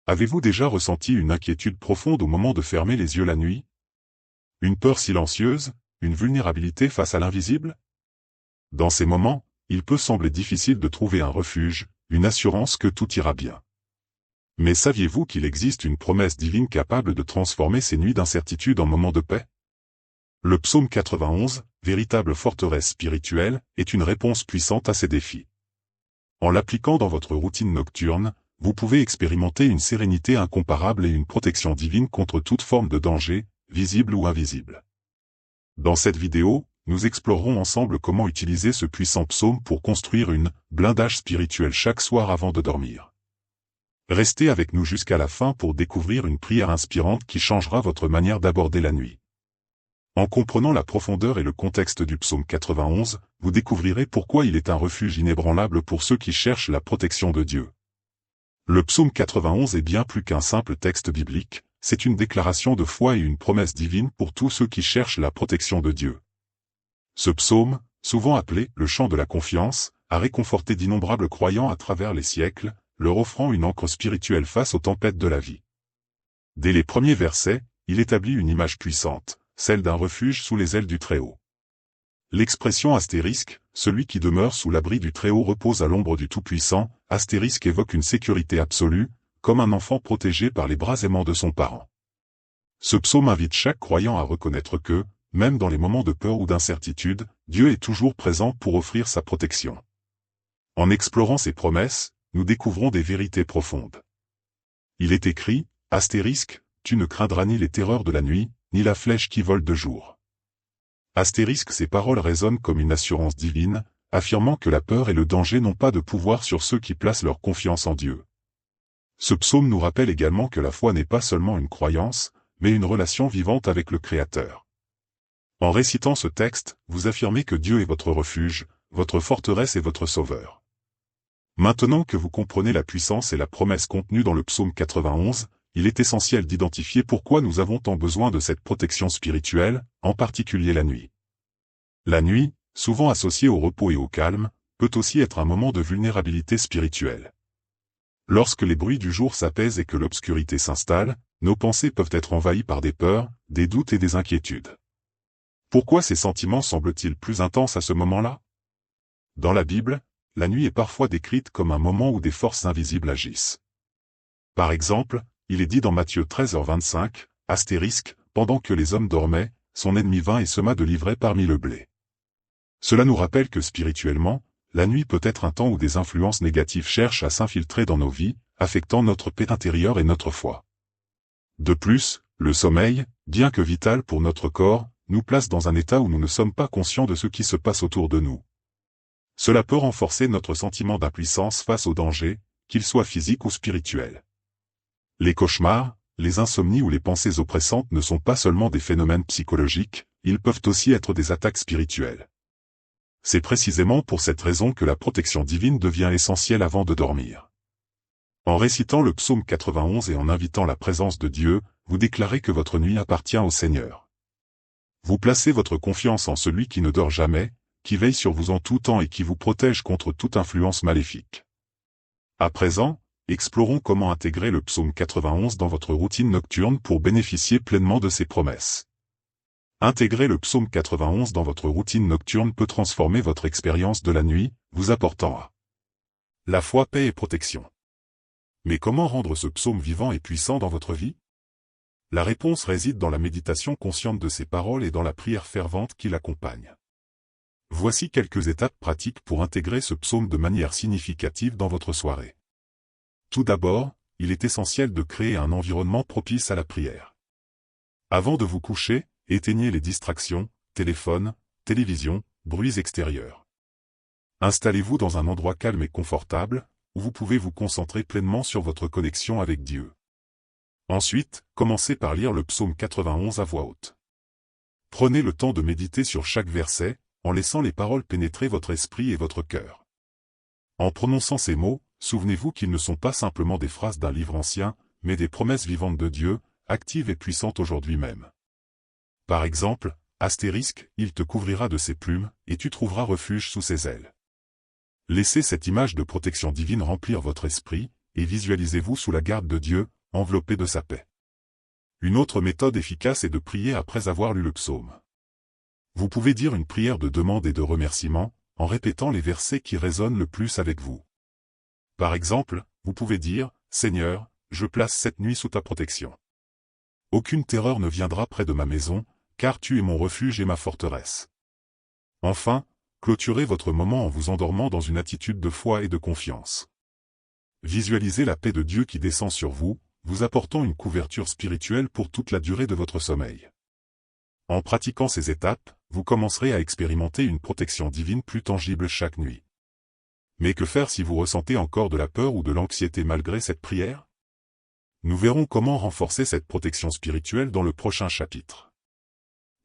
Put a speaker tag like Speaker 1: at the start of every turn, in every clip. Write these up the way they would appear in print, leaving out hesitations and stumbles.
Speaker 1: Avez-vous déjà ressenti une inquiétude profonde au moment de fermer les yeux la nuit? Une peur silencieuse, une vulnérabilité face à l'invisible? Dans ces moments, il peut sembler difficile de trouver un refuge, une assurance que tout ira bien. Mais saviez-vous qu'il existe une promesse divine capable de transformer ces nuits d'incertitude en moments de paix? Le psaume 91, véritable forteresse spirituelle, est une réponse puissante à ces défis. En l'appliquant dans votre routine nocturne, vous pouvez expérimenter une sérénité incomparable et une protection divine contre toute forme de danger, visible ou invisible. Dans cette vidéo, nous explorerons ensemble comment utiliser ce puissant psaume pour construire une blindage spirituel chaque soir avant de dormir. Restez avec nous jusqu'à la fin pour découvrir une prière inspirante qui changera votre manière d'aborder la nuit. En comprenant la profondeur et le contexte du psaume 91, vous découvrirez pourquoi il est un refuge inébranlable pour ceux qui cherchent la protection de Dieu. Le psaume 91 est bien plus qu'un simple texte biblique, c'est une déclaration de foi et une promesse divine pour tous ceux qui cherchent la protection de Dieu. Ce psaume, souvent appelé le chant de la confiance, a réconforté d'innombrables croyants à travers les siècles, leur offrant une ancre spirituelle face aux tempêtes de la vie. Dès les premiers versets, il établit une image puissante, celle d'un refuge sous les ailes du Très-Haut. L'expression astérisque, celui qui demeure sous l'abri du Très-Haut repose à l'ombre du Tout-Puissant, astérisque évoque une sécurité absolue, comme un enfant protégé par les bras aimants de son parent. Ce psaume invite chaque croyant à reconnaître que, même dans les moments de peur ou d'incertitude, Dieu est toujours présent pour offrir sa protection. En explorant ses promesses, nous découvrons des vérités profondes. Il est écrit, astérisque, tu ne craindras ni les terreurs de la nuit, ni la flèche qui vole de jour. Astérisque, ces paroles résonnent comme une assurance divine, affirmant que la peur et le danger n'ont pas de pouvoir sur ceux qui placent leur confiance en Dieu. Ce psaume nous rappelle également que la foi n'est pas seulement une croyance, mais une relation vivante avec le Créateur. En récitant ce texte, vous affirmez que Dieu est votre refuge, votre forteresse et votre sauveur. Maintenant que vous comprenez la puissance et la promesse contenue dans le psaume 91, il est essentiel d'identifier pourquoi nous avons tant besoin de cette protection spirituelle, en particulier la nuit. La nuit, souvent associée au repos et au calme, peut aussi être un moment de vulnérabilité spirituelle. Lorsque les bruits du jour s'apaisent et que l'obscurité s'installe, nos pensées peuvent être envahies par des peurs, des doutes et des inquiétudes. Pourquoi ces sentiments semblent-ils plus intenses à ce moment-là? Dans la Bible, la nuit est parfois décrite comme un moment où des forces invisibles agissent. Par exemple, il est dit dans Matthieu 13h25, astérisque, pendant que les hommes dormaient, son ennemi vint et sema de l'ivraie parmi le blé. Cela nous rappelle que spirituellement, la nuit peut être un temps où des influences négatives cherchent à s'infiltrer dans nos vies, affectant notre paix intérieure et notre foi. De plus, le sommeil, bien que vital pour notre corps, nous place dans un état où nous ne sommes pas conscients de ce qui se passe autour de nous. Cela peut renforcer notre sentiment d'impuissance face aux dangers, qu'ils soient physiques ou spirituels. Les cauchemars, les insomnies ou les pensées oppressantes ne sont pas seulement des phénomènes psychologiques, ils peuvent aussi être des attaques spirituelles. C'est précisément pour cette raison que la protection divine devient essentielle avant de dormir. En récitant le psaume 91 et en invitant la présence de Dieu, vous déclarez que votre nuit appartient au Seigneur. Vous placez votre confiance en celui qui ne dort jamais, qui veille sur vous en tout temps et qui vous protège contre toute influence maléfique. À présent, explorons comment intégrer le psaume 91 dans votre routine nocturne pour bénéficier pleinement de ses promesses. Intégrer le psaume 91 dans votre routine nocturne peut transformer votre expérience de la nuit, vous apportant à la foi, paix et protection. Mais comment rendre ce psaume vivant et puissant dans votre vie? La réponse réside dans la méditation consciente de ces paroles et dans la prière fervente qui l'accompagne. Voici quelques étapes pratiques pour intégrer ce psaume de manière significative dans votre soirée. Tout d'abord, il est essentiel de créer un environnement propice à la prière. Avant de vous coucher, éteignez les distractions, téléphone, télévision, bruits extérieurs. Installez-vous dans un endroit calme et confortable, où vous pouvez vous concentrer pleinement sur votre connexion avec Dieu. Ensuite, commencez par lire le psaume 91 à voix haute. Prenez le temps de méditer sur chaque verset, en laissant les paroles pénétrer votre esprit et votre cœur. En prononçant ces mots, souvenez-vous qu'ils ne sont pas simplement des phrases d'un livre ancien, mais des promesses vivantes de Dieu, actives et puissantes aujourd'hui même. Par exemple, astérisque, il te couvrira de ses plumes, et tu trouveras refuge sous ses ailes. Laissez cette image de protection divine remplir votre esprit, et visualisez-vous sous la garde de Dieu, enveloppé de sa paix. Une autre méthode efficace est de prier après avoir lu le psaume. Vous pouvez dire une prière de demande et de remerciement, en répétant les versets qui résonnent le plus avec vous. Par exemple, vous pouvez dire « Seigneur, je place cette nuit sous ta protection. Aucune terreur ne viendra près de ma maison, car tu es mon refuge et ma forteresse. » Enfin, clôturez votre moment en vous endormant dans une attitude de foi et de confiance. Visualisez la paix de Dieu qui descend sur vous, vous apportant une couverture spirituelle pour toute la durée de votre sommeil. En pratiquant ces étapes, vous commencerez à expérimenter une protection divine plus tangible chaque nuit. Mais que faire si vous ressentez encore de la peur ou de l'anxiété malgré cette prière? Nous verrons comment renforcer cette protection spirituelle dans le prochain chapitre.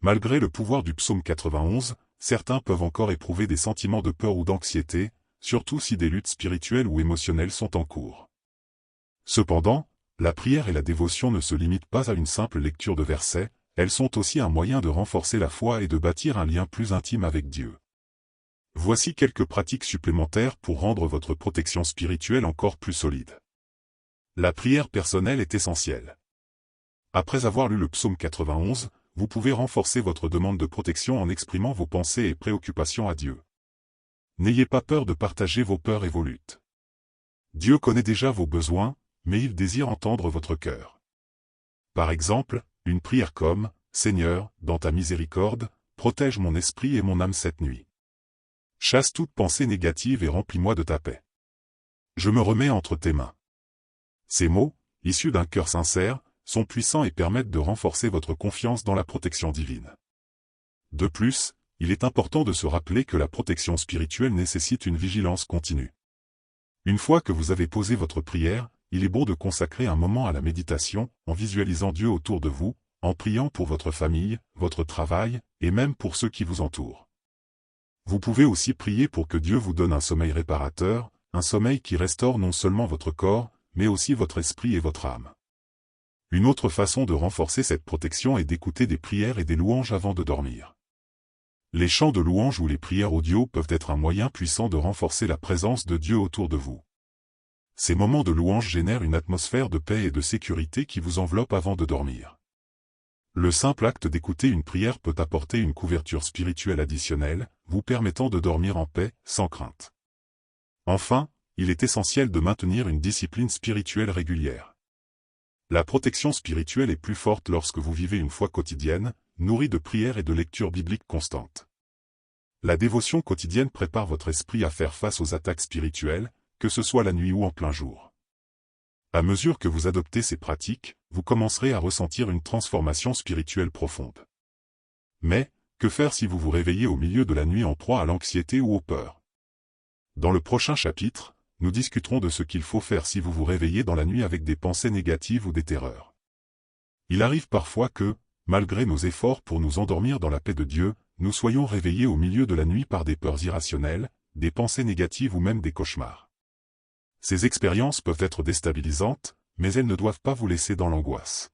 Speaker 1: Malgré le pouvoir du psaume 91, certains peuvent encore éprouver des sentiments de peur ou d'anxiété, surtout si des luttes spirituelles ou émotionnelles sont en cours. Cependant, la prière et la dévotion ne se limitent pas à une simple lecture de versets, elles sont aussi un moyen de renforcer la foi et de bâtir un lien plus intime avec Dieu. Voici quelques pratiques supplémentaires pour rendre votre protection spirituelle encore plus solide. La prière personnelle est essentielle. Après avoir lu le psaume 91, vous pouvez renforcer votre demande de protection en exprimant vos pensées et préoccupations à Dieu. N'ayez pas peur de partager vos peurs et vos luttes. Dieu connaît déjà vos besoins, mais il désire entendre votre cœur. Par exemple, une prière comme « Seigneur, dans ta miséricorde, protège mon esprit et mon âme cette nuit. Chasse toute pensée négative et remplis-moi de ta paix. Je me remets entre tes mains. » Ces mots, issus d'un cœur sincère, sont puissants et permettent de renforcer votre confiance dans la protection divine. De plus, il est important de se rappeler que la protection spirituelle nécessite une vigilance continue. Une fois que vous avez posé votre prière, il est bon de consacrer un moment à la méditation, en visualisant Dieu autour de vous, en priant pour votre famille, votre travail, et même pour ceux qui vous entourent. Vous pouvez aussi prier pour que Dieu vous donne un sommeil réparateur, un sommeil qui restaure non seulement votre corps, mais aussi votre esprit et votre âme. Une autre façon de renforcer cette protection est d'écouter des prières et des louanges avant de dormir. Les chants de louanges ou les prières audio peuvent être un moyen puissant de renforcer la présence de Dieu autour de vous. Ces moments de louange génèrent une atmosphère de paix et de sécurité qui vous enveloppe avant de dormir. Le simple acte d'écouter une prière peut apporter une couverture spirituelle additionnelle, vous permettant de dormir en paix, sans crainte. Enfin, il est essentiel de maintenir une discipline spirituelle régulière. La protection spirituelle est plus forte lorsque vous vivez une foi quotidienne, nourrie de prières et de lectures bibliques constantes. La dévotion quotidienne prépare votre esprit à faire face aux attaques spirituelles, que ce soit la nuit ou en plein jour. À mesure que vous adoptez ces pratiques, vous commencerez à ressentir une transformation spirituelle profonde. Mais, que faire si vous vous réveillez au milieu de la nuit en proie à l'anxiété ou aux peurs? Dans le prochain chapitre, nous discuterons de ce qu'il faut faire si vous vous réveillez dans la nuit avec des pensées négatives ou des terreurs. Il arrive parfois que, malgré nos efforts pour nous endormir dans la paix de Dieu, nous soyons réveillés au milieu de la nuit par des peurs irrationnelles, des pensées négatives ou même des cauchemars. Ces expériences peuvent être déstabilisantes, mais elles ne doivent pas vous laisser dans l'angoisse.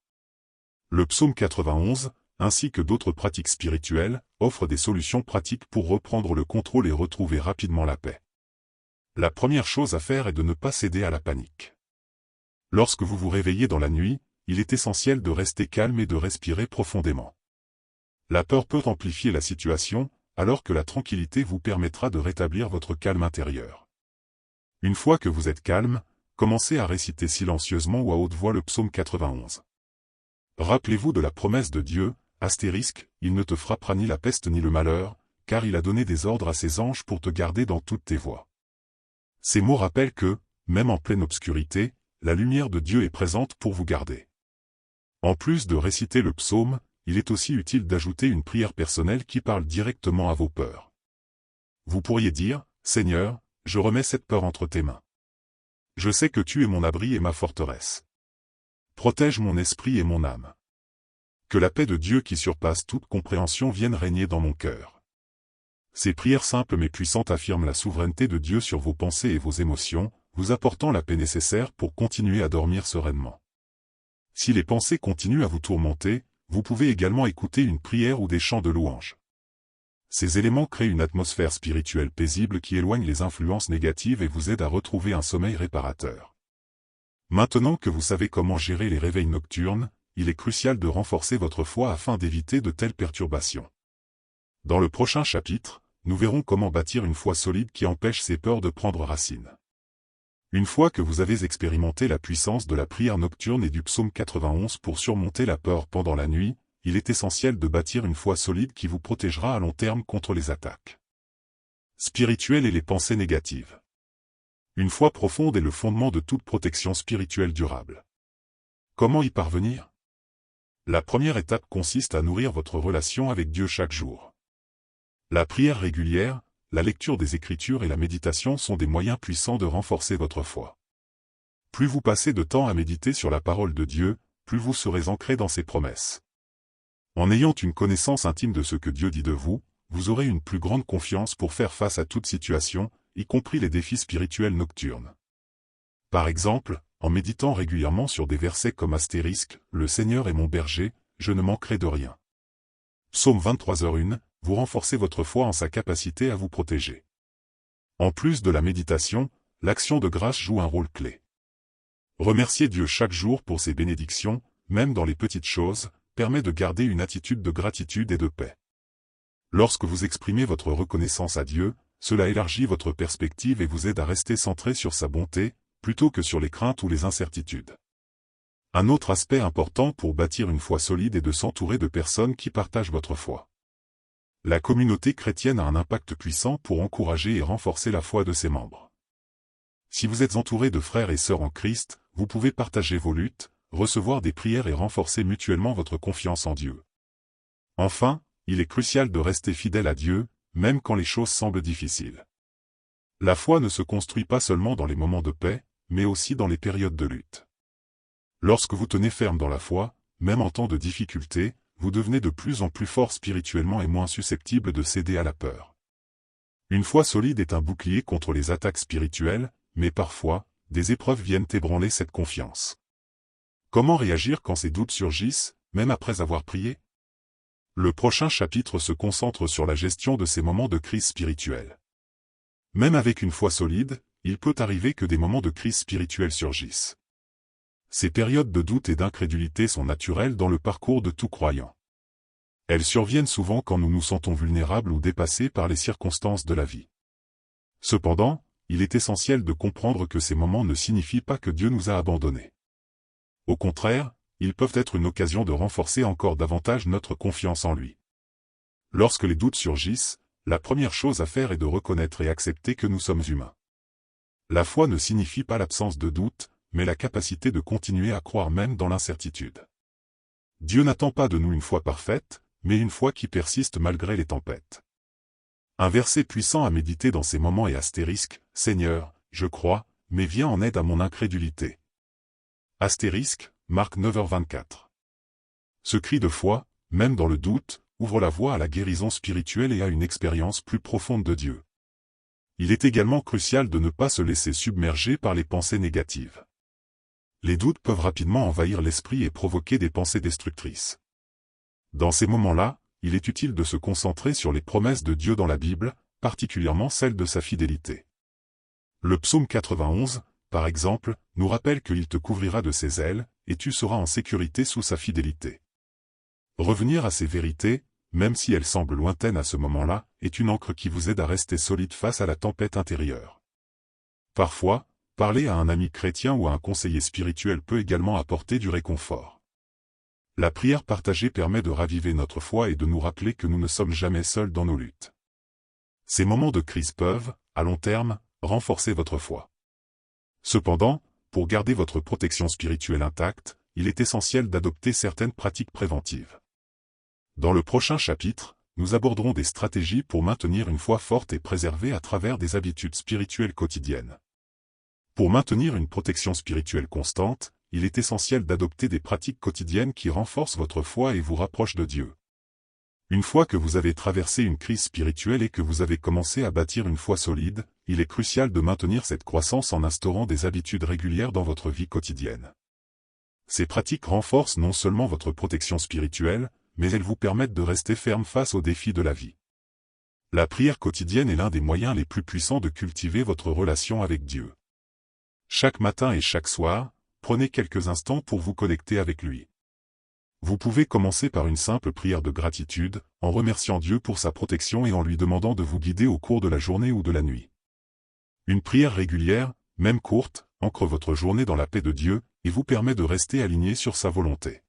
Speaker 1: Le psaume 91, ainsi que d'autres pratiques spirituelles, offrent des solutions pratiques pour reprendre le contrôle et retrouver rapidement la paix. La première chose à faire est de ne pas céder à la panique. Lorsque vous vous réveillez dans la nuit, il est essentiel de rester calme et de respirer profondément. La peur peut amplifier la situation, alors que la tranquillité vous permettra de rétablir votre calme intérieur. Une fois que vous êtes calme, commencez à réciter silencieusement ou à haute voix le psaume 91. Rappelez-vous de la promesse de Dieu, astérisque, il ne te frappera ni la peste ni le malheur, car il a donné des ordres à ses anges pour te garder dans toutes tes voies. Ces mots rappellent que, même en pleine obscurité, la lumière de Dieu est présente pour vous garder. En plus de réciter le psaume, il est aussi utile d'ajouter une prière personnelle qui parle directement à vos peurs. Vous pourriez dire, « Seigneur, je remets cette peur entre tes mains. Je sais que tu es mon abri et ma forteresse. Protège mon esprit et mon âme. Que la paix de Dieu qui surpasse toute compréhension vienne régner dans mon cœur. » Ces prières simples mais puissantes affirment la souveraineté de Dieu sur vos pensées et vos émotions, vous apportant la paix nécessaire pour continuer à dormir sereinement. Si les pensées continuent à vous tourmenter, vous pouvez également écouter une prière ou des chants de louange. Ces éléments créent une atmosphère spirituelle paisible qui éloigne les influences négatives et vous aide à retrouver un sommeil réparateur. Maintenant que vous savez comment gérer les réveils nocturnes, il est crucial de renforcer votre foi afin d'éviter de telles perturbations. Dans le prochain chapitre, nous verrons comment bâtir une foi solide qui empêche ces peurs de prendre racine. Une fois que vous avez expérimenté la puissance de la prière nocturne et du psaume 91 pour surmonter la peur pendant la nuit, il est essentiel de bâtir une foi solide qui vous protégera à long terme contre les attaques spirituelles et les pensées négatives. Une foi profonde est le fondement de toute protection spirituelle durable. Comment y parvenir? La première étape consiste à nourrir votre relation avec Dieu chaque jour. La prière régulière, la lecture des Écritures et la méditation sont des moyens puissants de renforcer votre foi. Plus vous passez de temps à méditer sur la parole de Dieu, plus vous serez ancré dans ses promesses. En ayant une connaissance intime de ce que Dieu dit de vous, vous aurez une plus grande confiance pour faire face à toute situation, y compris les défis spirituels nocturnes. Par exemple, en méditant régulièrement sur des versets comme astérisque, « Le Seigneur est mon berger, je ne manquerai de rien ». Psaume 23h1, vous renforcez votre foi en sa capacité à vous protéger. En plus de la méditation, l'action de grâce joue un rôle clé. Remercier Dieu chaque jour pour ses bénédictions, même dans les petites choses, permet de garder une attitude de gratitude et de paix. Lorsque vous exprimez votre reconnaissance à Dieu, cela élargit votre perspective et vous aide à rester centré sur sa bonté, plutôt que sur les craintes ou les incertitudes. Un autre aspect important pour bâtir une foi solide est de s'entourer de personnes qui partagent votre foi. La communauté chrétienne a un impact puissant pour encourager et renforcer la foi de ses membres. Si vous êtes entouré de frères et sœurs en Christ, vous pouvez partager vos luttes, recevoir des prières et renforcer mutuellement votre confiance en Dieu. Enfin, il est crucial de rester fidèle à Dieu, même quand les choses semblent difficiles. La foi ne se construit pas seulement dans les moments de paix, mais aussi dans les périodes de lutte. Lorsque vous tenez ferme dans la foi, même en temps de difficulté, vous devenez de plus en plus fort spirituellement et moins susceptible de céder à la peur. Une foi solide est un bouclier contre les attaques spirituelles, mais parfois, des épreuves viennent ébranler cette confiance. Comment réagir quand ces doutes surgissent, même après avoir prié? Le prochain chapitre se concentre sur la gestion de ces moments de crise spirituelle. Même avec une foi solide, il peut arriver que des moments de crise spirituelle surgissent. Ces périodes de doute et d'incrédulité sont naturelles dans le parcours de tout croyant. Elles surviennent souvent quand nous nous sentons vulnérables ou dépassés par les circonstances de la vie. Cependant, il est essentiel de comprendre que ces moments ne signifient pas que Dieu nous a abandonnés. Au contraire, ils peuvent être une occasion de renforcer encore davantage notre confiance en lui. Lorsque les doutes surgissent, la première chose à faire est de reconnaître et accepter que nous sommes humains. La foi ne signifie pas l'absence de doute, mais la capacité de continuer à croire même dans l'incertitude. Dieu n'attend pas de nous une foi parfaite, mais une foi qui persiste malgré les tempêtes. Un verset puissant à méditer dans ces moments est astérisque, « Seigneur, je crois, mais viens en aide à mon incrédulité ». Astérisque, Marc 9h24. Ce cri de foi, même dans le doute, ouvre la voie à la guérison spirituelle et à une expérience plus profonde de Dieu. Il est également crucial de ne pas se laisser submerger par les pensées négatives. Les doutes peuvent rapidement envahir l'esprit et provoquer des pensées destructrices. Dans ces moments-là, il est utile de se concentrer sur les promesses de Dieu dans la Bible, particulièrement celles de sa fidélité. Le psaume 91, par exemple, nous rappelle qu'il te couvrira de ses ailes, et tu seras en sécurité sous sa fidélité. Revenir à ces vérités, même si elles semblent lointaines à ce moment-là, est une ancre qui vous aide à rester solide face à la tempête intérieure. Parfois, parler à un ami chrétien ou à un conseiller spirituel peut également apporter du réconfort. La prière partagée permet de raviver notre foi et de nous rappeler que nous ne sommes jamais seuls dans nos luttes. Ces moments de crise peuvent, à long terme, renforcer votre foi. Cependant, pour garder votre protection spirituelle intacte, il est essentiel d'adopter certaines pratiques préventives. Dans le prochain chapitre, nous aborderons des stratégies pour maintenir une foi forte et préservée à travers des habitudes spirituelles quotidiennes. Pour maintenir une protection spirituelle constante, il est essentiel d'adopter des pratiques quotidiennes qui renforcent votre foi et vous rapprochent de Dieu. Une fois que vous avez traversé une crise spirituelle et que vous avez commencé à bâtir une foi solide, il est crucial de maintenir cette croissance en instaurant des habitudes régulières dans votre vie quotidienne. Ces pratiques renforcent non seulement votre protection spirituelle, mais elles vous permettent de rester ferme face aux défis de la vie. La prière quotidienne est l'un des moyens les plus puissants de cultiver votre relation avec Dieu. Chaque matin et chaque soir, prenez quelques instants pour vous connecter avec lui. Vous pouvez commencer par une simple prière de gratitude, en remerciant Dieu pour sa protection et en lui demandant de vous guider au cours de la journée ou de la nuit. Une prière régulière, même courte, ancre votre journée dans la paix de Dieu et vous permet de rester aligné sur sa volonté.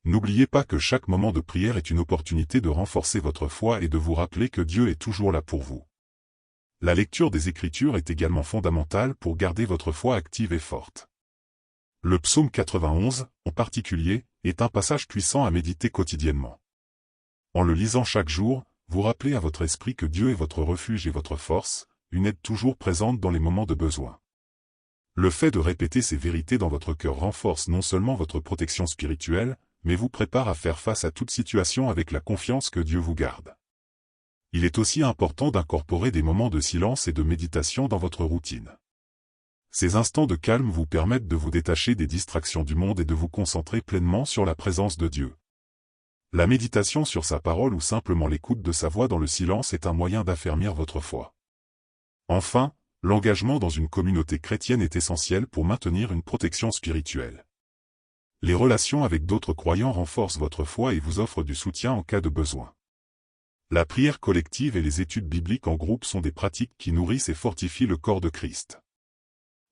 Speaker 1: N'oubliez pas que chaque moment de prière est une opportunité de renforcer votre foi et de vous rappeler que Dieu est toujours là pour vous. La lecture des Écritures est également fondamentale pour garder votre foi active et forte. Le psaume 91, en particulier, est un passage puissant à méditer quotidiennement. En le lisant chaque jour, vous rappelez à votre esprit que Dieu est votre refuge et votre force, une aide toujours présente dans les moments de besoin. Le fait de répéter ces vérités dans votre cœur renforce non seulement votre protection spirituelle, mais vous prépare à faire face à toute situation avec la confiance que Dieu vous garde. Il est aussi important d'incorporer des moments de silence et de méditation dans votre routine. Ces instants de calme vous permettent de vous détacher des distractions du monde et de vous concentrer pleinement sur la présence de Dieu. La méditation sur sa parole ou simplement l'écoute de sa voix dans le silence est un moyen d'affermir votre foi. Enfin, l'engagement dans une communauté chrétienne est essentiel pour maintenir une protection spirituelle. Les relations avec d'autres croyants renforcent votre foi et vous offrent du soutien en cas de besoin. La prière collective et les études bibliques en groupe sont des pratiques qui nourrissent et fortifient le corps de Christ.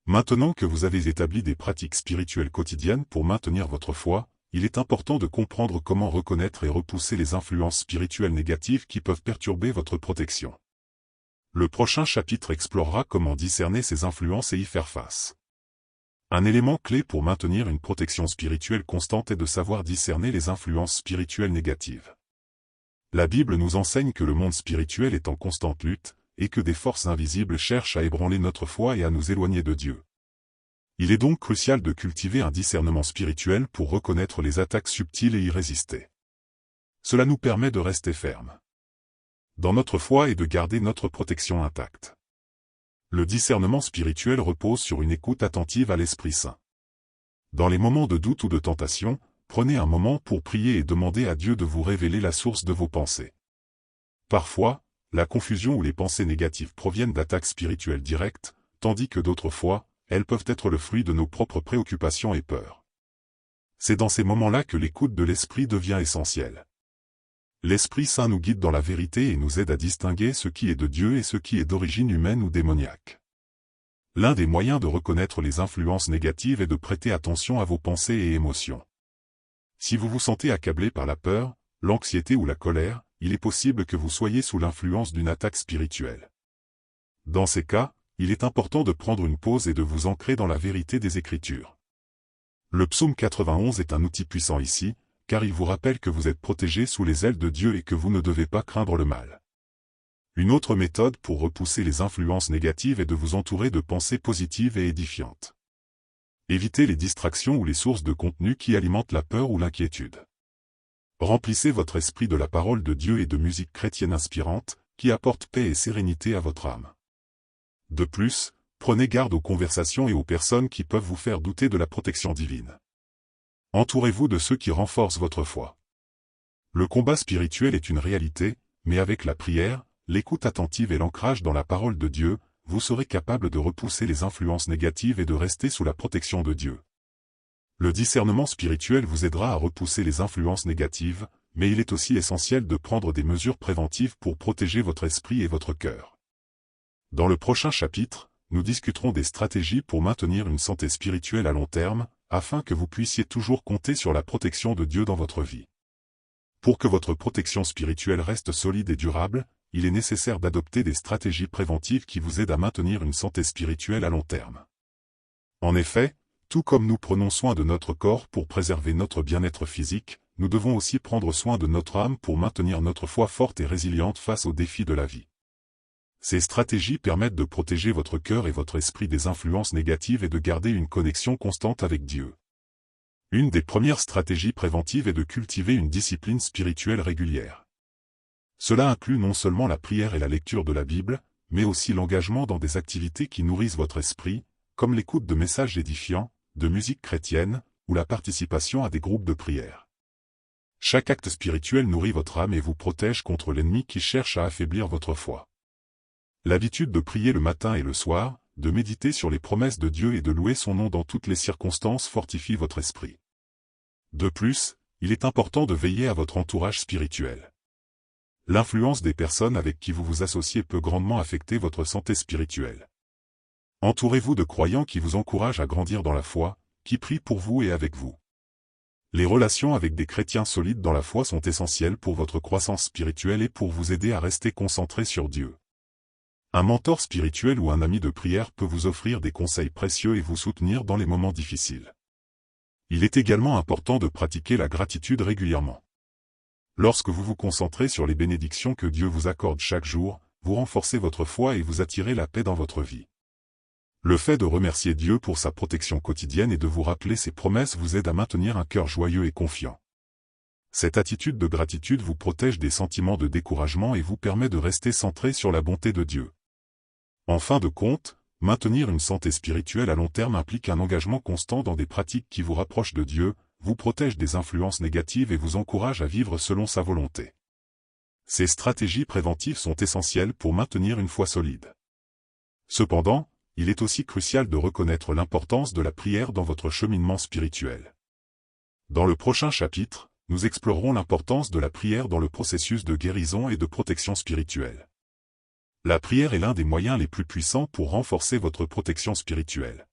Speaker 1: Maintenant que vous avez établi des pratiques spirituelles quotidiennes pour maintenir votre foi, il est important de comprendre comment reconnaître et repousser les influences spirituelles négatives qui peuvent perturber votre protection. Le prochain chapitre explorera comment discerner ces influences et y faire face. Un élément clé pour maintenir une protection spirituelle constante est de savoir discerner les influences spirituelles négatives. La Bible nous enseigne que le monde spirituel est en constante lutte, et que des forces invisibles cherchent à ébranler notre foi et à nous éloigner de Dieu. Il est donc crucial de cultiver un discernement spirituel pour reconnaître les attaques subtiles et y résister. Cela nous permet de rester fermes dans notre foi et de garder notre protection intacte. Le discernement spirituel repose sur une écoute attentive à l'Esprit Saint. Dans les moments de doute ou de tentation, prenez un moment pour prier et demander à Dieu de vous révéler la source de vos pensées. Parfois, la confusion ou les pensées négatives proviennent d'attaques spirituelles directes, tandis que d'autres fois, elles peuvent être le fruit de nos propres préoccupations et peurs. C'est dans ces moments-là que l'écoute de l'Esprit devient essentielle. L'Esprit Saint nous guide dans la vérité et nous aide à distinguer ce qui est de Dieu et ce qui est d'origine humaine ou démoniaque. L'un des moyens de reconnaître les influences négatives est de prêter attention à vos pensées et émotions. Si vous vous sentez accablé par la peur, l'anxiété ou la colère, il est possible que vous soyez sous l'influence d'une attaque spirituelle. Dans ces cas, il est important de prendre une pause et de vous ancrer dans la vérité des Écritures. Le psaume 91 est un outil puissant ici, car il vous rappelle que vous êtes protégé sous les ailes de Dieu et que vous ne devez pas craindre le mal. Une autre méthode pour repousser les influences négatives est de vous entourer de pensées positives et édifiantes. Évitez les distractions ou les sources de contenu qui alimentent la peur ou l'inquiétude. Remplissez votre esprit de la parole de Dieu et de musique chrétienne inspirante, qui apporte paix et sérénité à votre âme. De plus, prenez garde aux conversations et aux personnes qui peuvent vous faire douter de la protection divine. Entourez-vous de ceux qui renforcent votre foi. Le combat spirituel est une réalité, mais avec la prière, l'écoute attentive et l'ancrage dans la parole de Dieu, vous serez capable de repousser les influences négatives et de rester sous la protection de Dieu. Le discernement spirituel vous aidera à repousser les influences négatives, mais il est aussi essentiel de prendre des mesures préventives pour protéger votre esprit et votre cœur. Dans le prochain chapitre, nous discuterons des stratégies pour maintenir une santé spirituelle à long terme, afin que vous puissiez toujours compter sur la protection de Dieu dans votre vie. Pour que votre protection spirituelle reste solide et durable, il est nécessaire d'adopter des stratégies préventives qui vous aident à maintenir une santé spirituelle à long terme. En effet, tout comme nous prenons soin de notre corps pour préserver notre bien-être physique, nous devons aussi prendre soin de notre âme pour maintenir notre foi forte et résiliente face aux défis de la vie. Ces stratégies permettent de protéger votre cœur et votre esprit des influences négatives et de garder une connexion constante avec Dieu. Une des premières stratégies préventives est de cultiver une discipline spirituelle régulière. Cela inclut non seulement la prière et la lecture de la Bible, mais aussi l'engagement dans des activités qui nourrissent votre esprit, comme l'écoute de messages édifiants, de musique chrétienne, ou la participation à des groupes de prière. Chaque acte spirituel nourrit votre âme et vous protège contre l'ennemi qui cherche à affaiblir votre foi. L'habitude de prier le matin et le soir, de méditer sur les promesses de Dieu et de louer son nom dans toutes les circonstances fortifie votre esprit. De plus, il est important de veiller à votre entourage spirituel. L'influence des personnes avec qui vous vous associez peut grandement affecter votre santé spirituelle. Entourez-vous de croyants qui vous encouragent à grandir dans la foi, qui prient pour vous et avec vous. Les relations avec des chrétiens solides dans la foi sont essentielles pour votre croissance spirituelle et pour vous aider à rester concentré sur Dieu. Un mentor spirituel ou un ami de prière peut vous offrir des conseils précieux et vous soutenir dans les moments difficiles. Il est également important de pratiquer la gratitude régulièrement. Lorsque vous vous concentrez sur les bénédictions que Dieu vous accorde chaque jour, vous renforcez votre foi et vous attirez la paix dans votre vie. Le fait de remercier Dieu pour sa protection quotidienne et de vous rappeler ses promesses vous aide à maintenir un cœur joyeux et confiant. Cette attitude de gratitude vous protège des sentiments de découragement et vous permet de rester centré sur la bonté de Dieu. En fin de compte, maintenir une santé spirituelle à long terme implique un engagement constant dans des pratiques qui vous rapprochent de Dieu, vous protègent des influences négatives et vous encouragent à vivre selon sa volonté. Ces stratégies préventives sont essentielles pour maintenir une foi solide. Cependant, il est aussi crucial de reconnaître l'importance de la prière dans votre cheminement spirituel. Dans le prochain chapitre, nous explorerons l'importance de la prière dans le processus de guérison et de protection spirituelle. La prière est l'un des moyens les plus puissants pour renforcer votre protection spirituelle.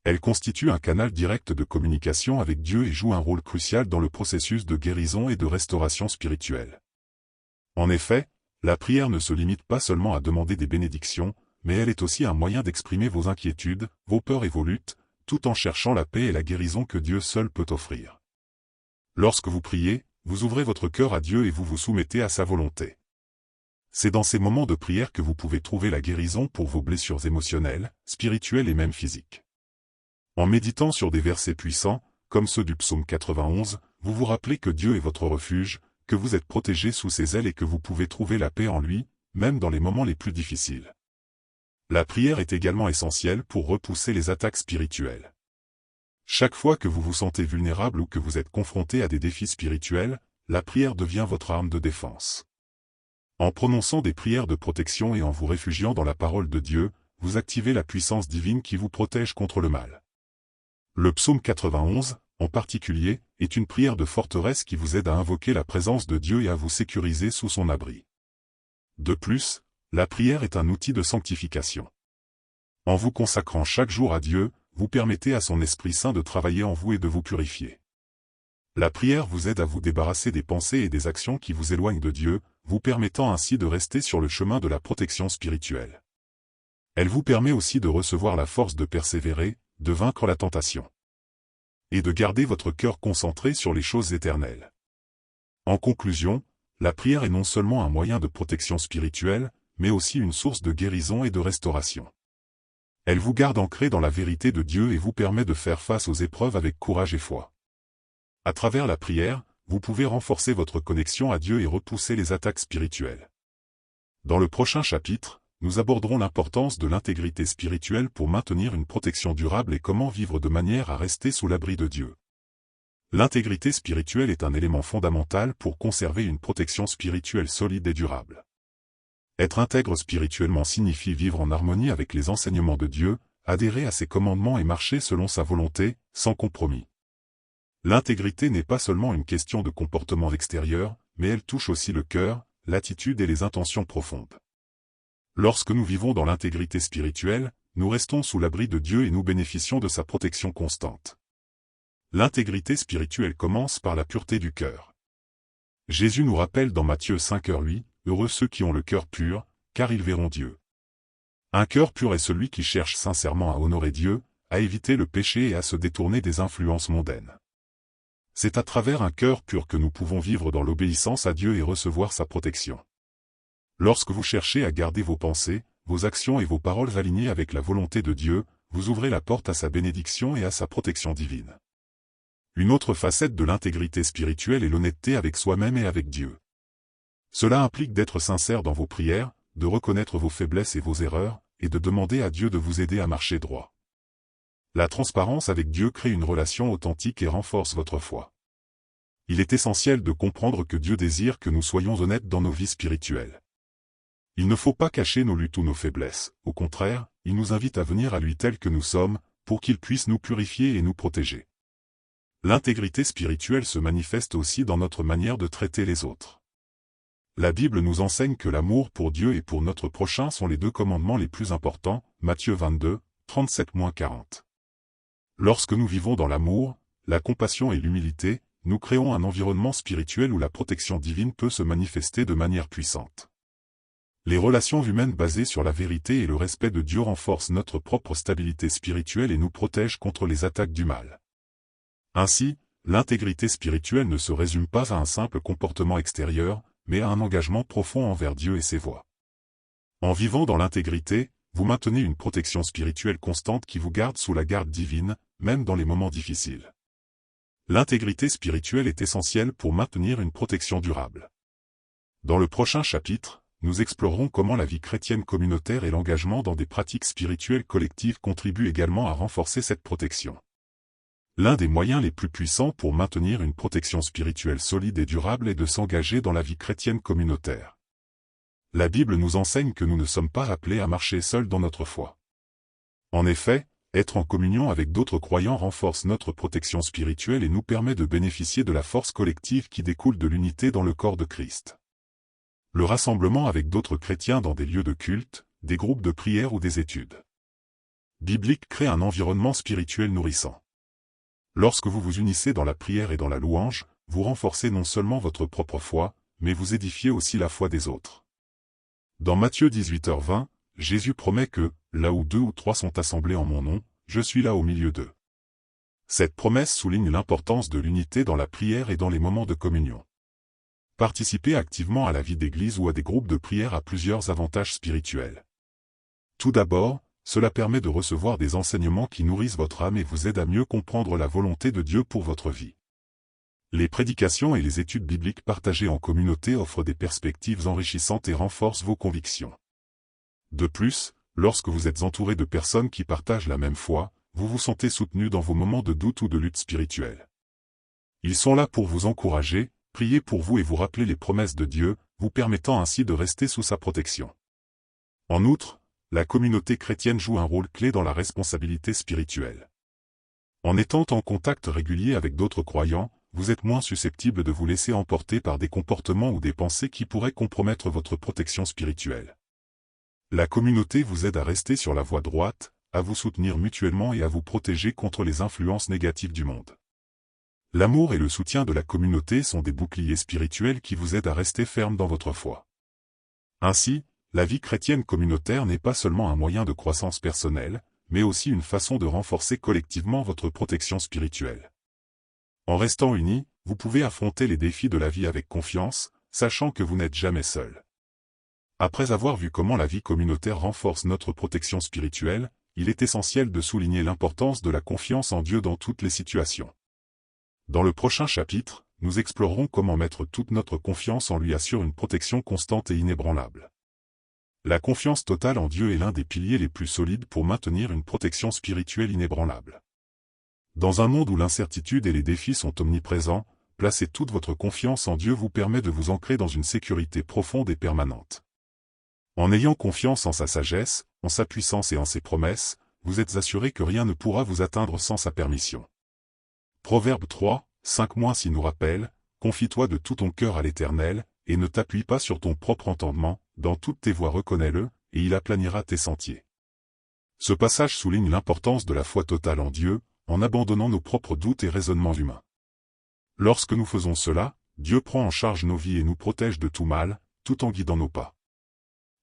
Speaker 1: Elle constitue un canal direct de communication avec Dieu et joue un rôle crucial dans le processus de guérison et de restauration spirituelle. En effet, la prière ne se limite pas seulement à demander des bénédictions, mais elle est aussi un moyen d'exprimer vos inquiétudes, vos peurs et vos luttes, tout en cherchant la paix et la guérison que Dieu seul peut offrir. Lorsque vous priez, vous ouvrez votre cœur à Dieu et vous vous soumettez à sa volonté. C'est dans ces moments de prière que vous pouvez trouver la guérison pour vos blessures émotionnelles, spirituelles et même physiques. En méditant sur des versets puissants, comme ceux du psaume 91, vous vous rappelez que Dieu est votre refuge, que vous êtes protégé sous ses ailes et que vous pouvez trouver la paix en lui, même dans les moments les plus difficiles. La prière est également essentielle pour repousser les attaques spirituelles. Chaque fois que vous vous sentez vulnérable ou que vous êtes confronté à des défis spirituels, la prière devient votre arme de défense. En prononçant des prières de protection et en vous réfugiant dans la parole de Dieu, vous activez la puissance divine qui vous protège contre le mal. Le psaume 91, en particulier, est une prière de forteresse qui vous aide à invoquer la présence de Dieu et à vous sécuriser sous son abri. De plus, la prière est un outil de sanctification. En vous consacrant chaque jour à Dieu, vous permettez à son Esprit Saint de travailler en vous et de vous purifier. La prière vous aide à vous débarrasser des pensées et des actions qui vous éloignent de Dieu, vous permettant ainsi de rester sur le chemin de la protection spirituelle. Elle vous permet aussi de recevoir la force de persévérer, de vaincre la tentation. Et de garder votre cœur concentré sur les choses éternelles. En conclusion, la prière est non seulement un moyen de protection spirituelle, mais aussi une source de guérison et de restauration. Elle vous garde ancré dans la vérité de Dieu et vous permet de faire face aux épreuves avec courage et foi. À travers la prière, vous pouvez renforcer votre connexion à Dieu et repousser les attaques spirituelles. Dans le prochain chapitre, nous aborderons l'importance de l'intégrité spirituelle pour maintenir une protection durable et comment vivre de manière à rester sous l'abri de Dieu. L'intégrité spirituelle est un élément fondamental pour conserver une protection spirituelle solide et durable. Être intègre spirituellement signifie vivre en harmonie avec les enseignements de Dieu, adhérer à ses commandements et marcher selon sa volonté, sans compromis. L'intégrité n'est pas seulement une question de comportement extérieur, mais elle touche aussi le cœur, l'attitude et les intentions profondes. Lorsque nous vivons dans l'intégrité spirituelle, nous restons sous l'abri de Dieu et nous bénéficions de sa protection constante. L'intégrité spirituelle commence par la pureté du cœur. Jésus nous rappelle dans Matthieu 5:8, « Heureux ceux qui ont le cœur pur, car ils verront Dieu. » Un cœur pur est celui qui cherche sincèrement à honorer Dieu, à éviter le péché et à se détourner des influences mondaines. C'est à travers un cœur pur que nous pouvons vivre dans l'obéissance à Dieu et recevoir sa protection. Lorsque vous cherchez à garder vos pensées, vos actions et vos paroles alignées avec la volonté de Dieu, vous ouvrez la porte à sa bénédiction et à sa protection divine. Une autre facette de l'intégrité spirituelle est l'honnêteté avec soi-même et avec Dieu. Cela implique d'être sincère dans vos prières, de reconnaître vos faiblesses et vos erreurs, et de demander à Dieu de vous aider à marcher droit. La transparence avec Dieu crée une relation authentique et renforce votre foi. Il est essentiel de comprendre que Dieu désire que nous soyons honnêtes dans nos vies spirituelles. Il ne faut pas cacher nos luttes ou nos faiblesses, au contraire, il nous invite à venir à lui tels que nous sommes, pour qu'il puisse nous purifier et nous protéger. L'intégrité spirituelle se manifeste aussi dans notre manière de traiter les autres. La Bible nous enseigne que l'amour pour Dieu et pour notre prochain sont les deux commandements les plus importants, Matthieu 22, 37-40. Lorsque nous vivons dans l'amour, la compassion et l'humilité, nous créons un environnement spirituel où la protection divine peut se manifester de manière puissante. Les relations humaines basées sur la vérité et le respect de Dieu renforcent notre propre stabilité spirituelle et nous protègent contre les attaques du mal. Ainsi, l'intégrité spirituelle ne se résume pas à un simple comportement extérieur, mais à un engagement profond envers Dieu et ses voies. En vivant dans l'intégrité, vous maintenez une protection spirituelle constante qui vous garde sous la garde divine, même dans les moments difficiles. L'intégrité spirituelle est essentielle pour maintenir une protection durable. Dans le prochain chapitre, nous explorerons comment la vie chrétienne communautaire et l'engagement dans des pratiques spirituelles collectives contribuent également à renforcer cette protection. L'un des moyens les plus puissants pour maintenir une protection spirituelle solide et durable est de s'engager dans la vie chrétienne communautaire. La Bible nous enseigne que nous ne sommes pas appelés à marcher seuls dans notre foi. En effet, être en communion avec d'autres croyants renforce notre protection spirituelle et nous permet de bénéficier de la force collective qui découle de l'unité dans le corps de Christ. Le rassemblement avec d'autres chrétiens dans des lieux de culte, des groupes de prière ou des études bibliques crée un environnement spirituel nourrissant. Lorsque vous vous unissez dans la prière et dans la louange, vous renforcez non seulement votre propre foi, mais vous édifiez aussi la foi des autres. Dans Matthieu 18h20, Jésus promet que, là où 2 ou 3 sont assemblés en mon nom, je suis là au milieu d'eux. Cette promesse souligne l'importance de l'unité dans la prière et dans les moments de communion. Participer activement à la vie d'église ou à des groupes de prière a plusieurs avantages spirituels. Tout d'abord, cela permet de recevoir des enseignements qui nourrissent votre âme et vous aident à mieux comprendre la volonté de Dieu pour votre vie. Les prédications et les études bibliques partagées en communauté offrent des perspectives enrichissantes et renforcent vos convictions. De plus, lorsque vous êtes entouré de personnes qui partagent la même foi, vous vous sentez soutenu dans vos moments de doute ou de lutte spirituelle. Ils sont là pour vous encourager, prier pour vous et vous rappeler les promesses de Dieu, vous permettant ainsi de rester sous sa protection. En outre, la communauté chrétienne joue un rôle clé dans la responsabilité spirituelle. En étant en contact régulier avec d'autres croyants, vous êtes moins susceptible de vous laisser emporter par des comportements ou des pensées qui pourraient compromettre votre protection spirituelle. La communauté vous aide à rester sur la voie droite, à vous soutenir mutuellement et à vous protéger contre les influences négatives du monde. L'amour et le soutien de la communauté sont des boucliers spirituels qui vous aident à rester ferme dans votre foi. Ainsi, la vie chrétienne communautaire n'est pas seulement un moyen de croissance personnelle, mais aussi une façon de renforcer collectivement votre protection spirituelle. En restant unis, vous pouvez affronter les défis de la vie avec confiance, sachant que vous n'êtes jamais seul. Après avoir vu comment la vie communautaire renforce notre protection spirituelle, il est essentiel de souligner l'importance de la confiance en Dieu dans toutes les situations. Dans le prochain chapitre, nous explorerons comment mettre toute notre confiance en lui assure une protection constante et inébranlable. La confiance totale en Dieu est l'un des piliers les plus solides pour maintenir une protection spirituelle inébranlable. Dans un monde où l'incertitude et les défis sont omniprésents, placer toute votre confiance en Dieu vous permet de vous ancrer dans une sécurité profonde et permanente. En ayant confiance en sa sagesse, en sa puissance et en ses promesses, vous êtes assuré que rien ne pourra vous atteindre sans sa permission. Proverbe 3, 5-6 nous rappelle, « Confie-toi de tout ton cœur à l'Éternel, et ne t'appuie pas sur ton propre entendement, dans toutes tes voies reconnais-le, et il aplanira tes sentiers. » Ce passage souligne l'importance de la foi totale en Dieu, en abandonnant nos propres doutes et raisonnements humains. Lorsque nous faisons cela, Dieu prend en charge nos vies et nous protège de tout mal, tout en guidant nos pas.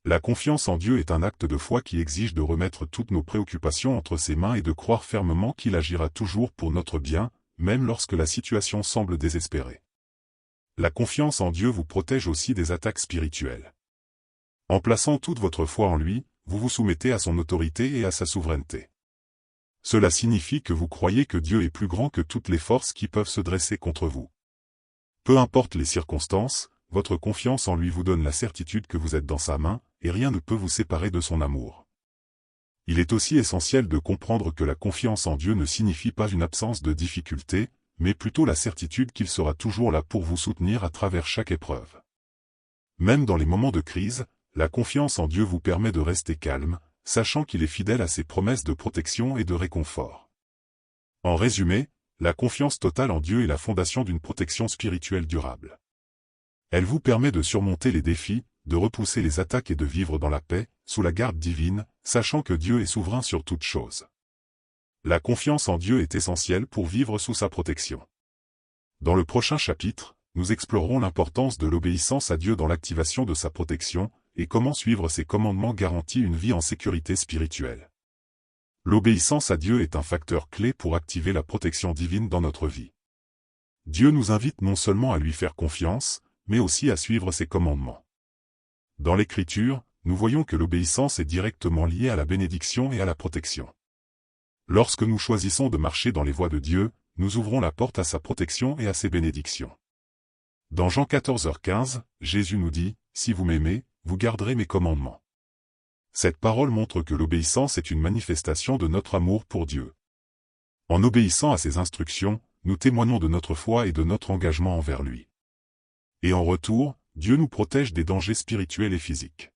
Speaker 1: La confiance en Dieu est un acte de foi qui exige de remettre toutes nos préoccupations entre ses mains et de croire fermement qu'il agira toujours pour notre bien, même lorsque la situation semble désespérée. La confiance en Dieu vous protège aussi des attaques spirituelles. En plaçant toute votre foi en lui, vous vous soumettez à son autorité et à sa souveraineté. Cela signifie que vous croyez que Dieu est plus grand que toutes les forces qui peuvent se dresser contre vous. Peu importe les circonstances, votre confiance en lui vous donne la certitude que vous êtes dans sa main, et rien ne peut vous séparer de son amour. Il est aussi essentiel de comprendre que la confiance en Dieu ne signifie pas une absence de difficultés, mais plutôt la certitude qu'il sera toujours là pour vous soutenir à travers chaque épreuve. Même dans les moments de crise, la confiance en Dieu vous permet de rester calme, sachant qu'il est fidèle à ses promesses de protection et de réconfort. En résumé, la confiance totale en Dieu est la fondation d'une protection spirituelle durable. Elle vous permet de surmonter les défis, de repousser les attaques et de vivre dans la paix, sous la garde divine, sachant que Dieu est souverain sur toutes choses. La confiance en Dieu est essentielle pour vivre sous sa protection. Dans le prochain chapitre, nous explorerons l'importance de l'obéissance à Dieu dans l'activation de sa protection, et comment suivre ses commandements garantit une vie en sécurité spirituelle. L'obéissance à Dieu est un facteur clé pour activer la protection divine dans notre vie. Dieu nous invite non seulement à lui faire confiance, mais aussi à suivre ses commandements. Dans l'Écriture, nous voyons que l'obéissance est directement liée à la bénédiction et à la protection. Lorsque nous choisissons de marcher dans les voies de Dieu, nous ouvrons la porte à sa protection et à ses bénédictions. Dans Jean 14h15, Jésus nous dit, « Si vous m'aimez, vous garderez mes commandements. » Cette parole montre que l'obéissance est une manifestation de notre amour pour Dieu. En obéissant à ses instructions, nous témoignons de notre foi et de notre engagement envers lui. Et en retour, Dieu nous protège des dangers spirituels et physiques.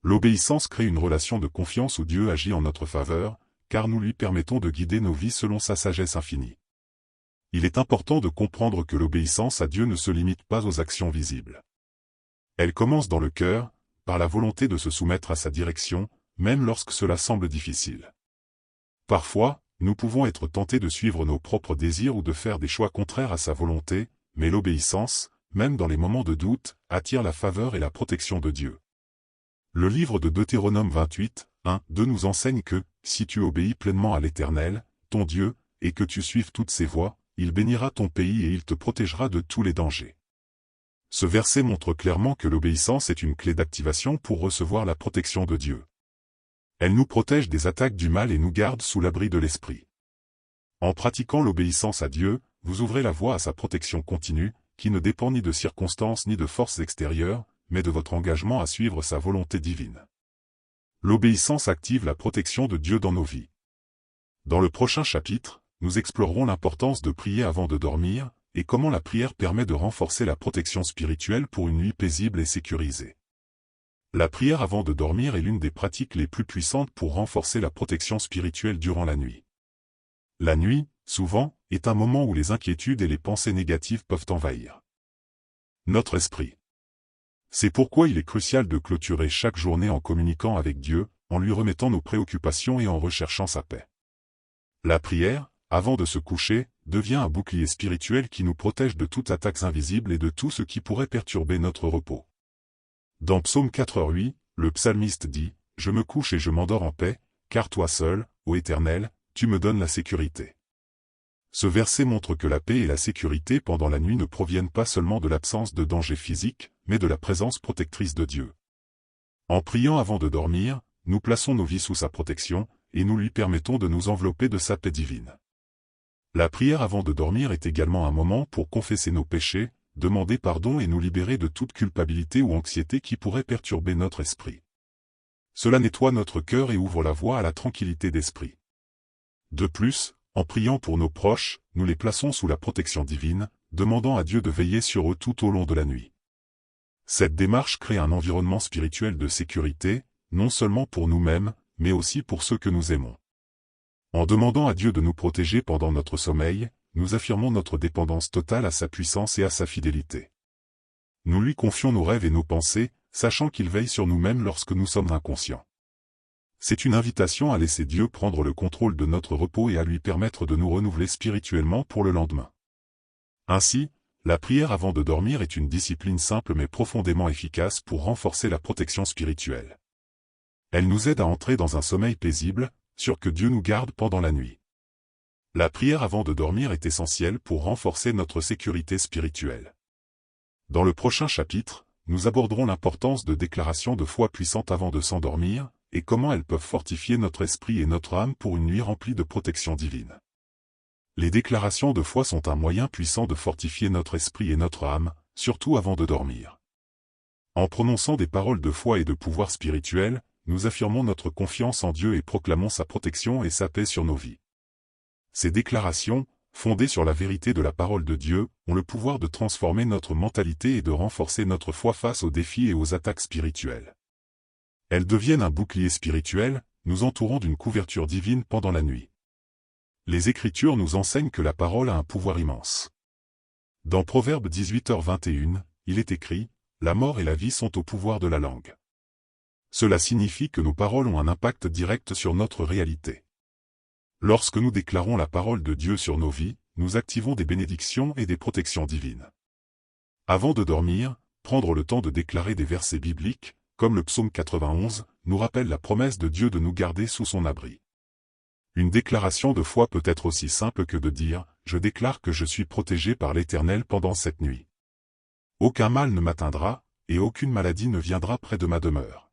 Speaker 1: L'obéissance crée une relation de confiance où Dieu agit en notre faveur, car nous lui permettons de guider nos vies selon sa sagesse infinie. Il est important de comprendre que l'obéissance à Dieu ne se limite pas aux actions visibles. Elle commence dans le cœur, par la volonté de se soumettre à sa direction, même lorsque cela semble difficile. Parfois, nous pouvons être tentés de suivre nos propres désirs ou de faire des choix contraires à sa volonté, mais l'obéissance, même dans les moments de doute, attire la faveur et la protection de Dieu. Le livre de Deutéronome 28, 1-2 nous enseigne que, si tu obéis pleinement à l'Éternel, ton Dieu, et que tu suives toutes ses voies, il bénira ton pays et il te protégera de tous les dangers. Ce verset montre clairement que l'obéissance est une clé d'activation pour recevoir la protection de Dieu. Elle nous protège des attaques du mal et nous garde sous l'abri de l'esprit. En pratiquant l'obéissance à Dieu, vous ouvrez la voie à sa protection continue, qui ne dépend ni de circonstances ni de forces extérieures, mais de votre engagement à suivre sa volonté divine. L'obéissance active la protection de Dieu dans nos vies. Dans le prochain chapitre, nous explorerons l'importance de prier avant de dormir, et comment la prière permet de renforcer la protection spirituelle pour une nuit paisible et sécurisée. La prière avant de dormir est l'une des pratiques les plus puissantes pour renforcer la protection spirituelle durant la nuit. La nuit, souvent, est un moment où les inquiétudes et les pensées négatives peuvent envahir notre esprit. C'est pourquoi il est crucial de clôturer chaque journée en communiquant avec Dieu, en lui remettant nos préoccupations et en recherchant sa paix. La prière, avant de se coucher, devient un bouclier spirituel qui nous protège de toutes attaques invisibles et de tout ce qui pourrait perturber notre repos. Dans Psaume 4:8, le psalmiste dit, « Je me couche et je m'endors en paix, car toi seul, ô Éternel, tu me donnes la sécurité. » Ce verset montre que la paix et la sécurité pendant la nuit ne proviennent pas seulement de l'absence de danger physique, mais de la présence protectrice de Dieu. En priant avant de dormir, nous plaçons nos vies sous sa protection, et nous lui permettons de nous envelopper de sa paix divine. La prière avant de dormir est également un moment pour confesser nos péchés, demander pardon et nous libérer de toute culpabilité ou anxiété qui pourrait perturber notre esprit. Cela nettoie notre cœur et ouvre la voie à la tranquillité d'esprit. De plus, en priant pour nos proches, nous les plaçons sous la protection divine, demandant à Dieu de veiller sur eux tout au long de la nuit. Cette démarche crée un environnement spirituel de sécurité, non seulement pour nous-mêmes, mais aussi pour ceux que nous aimons. En demandant à Dieu de nous protéger pendant notre sommeil, nous affirmons notre dépendance totale à sa puissance et à sa fidélité. Nous lui confions nos rêves et nos pensées, sachant qu'il veille sur nous-mêmes lorsque nous sommes inconscients. C'est une invitation à laisser Dieu prendre le contrôle de notre repos et à lui permettre de nous renouveler spirituellement pour le lendemain. Ainsi, la prière avant de dormir est une discipline simple mais profondément efficace pour renforcer la protection spirituelle. Elle nous aide à entrer dans un sommeil paisible, sûr que Dieu nous garde pendant la nuit. La prière avant de dormir est essentielle pour renforcer notre sécurité spirituelle. Dans le prochain chapitre, nous aborderons l'importance de déclarations de foi puissantes avant de s'endormir, et comment elles peuvent fortifier notre esprit et notre âme pour une nuit remplie de protection divine. Les déclarations de foi sont un moyen puissant de fortifier notre esprit et notre âme, surtout avant de dormir. En prononçant des paroles de foi et de pouvoir spirituel, nous affirmons notre confiance en Dieu et proclamons sa protection et sa paix sur nos vies. Ces déclarations, fondées sur la vérité de la parole de Dieu, ont le pouvoir de transformer notre mentalité et de renforcer notre foi face aux défis et aux attaques spirituelles. Elles deviennent un bouclier spirituel, nous entourant d'une couverture divine pendant la nuit. Les Écritures nous enseignent que la parole a un pouvoir immense. Dans Proverbe 18h21, il est écrit « La mort et la vie sont au pouvoir de la langue ». Cela signifie que nos paroles ont un impact direct sur notre réalité. Lorsque nous déclarons la parole de Dieu sur nos vies, nous activons des bénédictions et des protections divines. Avant de dormir, prendre le temps de déclarer des versets bibliques, comme le psaume 91, nous rappelle la promesse de Dieu de nous garder sous son abri. Une déclaration de foi peut être aussi simple que de dire « Je déclare que je suis protégé par l'Éternel pendant cette nuit. Aucun mal ne m'atteindra, et aucune maladie ne viendra près de ma demeure. »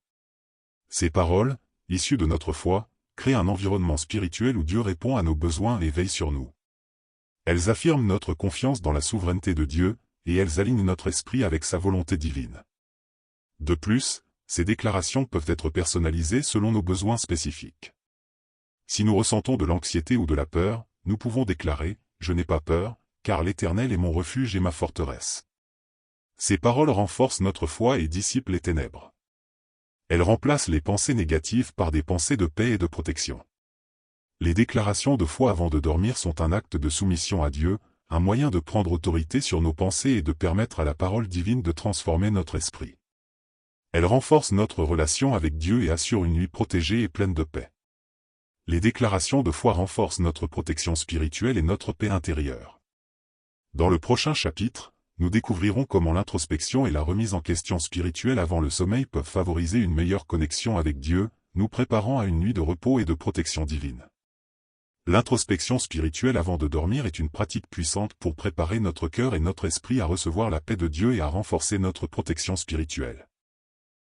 Speaker 1: Ces paroles, issues de notre foi, créent un environnement spirituel où Dieu répond à nos besoins et veille sur nous. Elles affirment notre confiance dans la souveraineté de Dieu, et elles alignent notre esprit avec sa volonté divine. De plus, ces déclarations peuvent être personnalisées selon nos besoins spécifiques. Si nous ressentons de l'anxiété ou de la peur, nous pouvons déclarer « Je n'ai pas peur, car l'Éternel est mon refuge et ma forteresse. » Ces paroles renforcent notre foi et dissipent les ténèbres. Elles remplacent les pensées négatives par des pensées de paix et de protection. Les déclarations de foi avant de dormir sont un acte de soumission à Dieu, un moyen de prendre autorité sur nos pensées et de permettre à la parole divine de transformer notre esprit. Elles renforcent notre relation avec Dieu et assurent une nuit protégée et pleine de paix. Les déclarations de foi renforcent notre protection spirituelle et notre paix intérieure. Dans le prochain chapitre, nous découvrirons comment l'introspection et la remise en question spirituelle avant le sommeil peuvent favoriser une meilleure connexion avec Dieu, nous préparant à une nuit de repos et de protection divine. L'introspection spirituelle avant de dormir est une pratique puissante pour préparer notre cœur et notre esprit à recevoir la paix de Dieu et à renforcer notre protection spirituelle.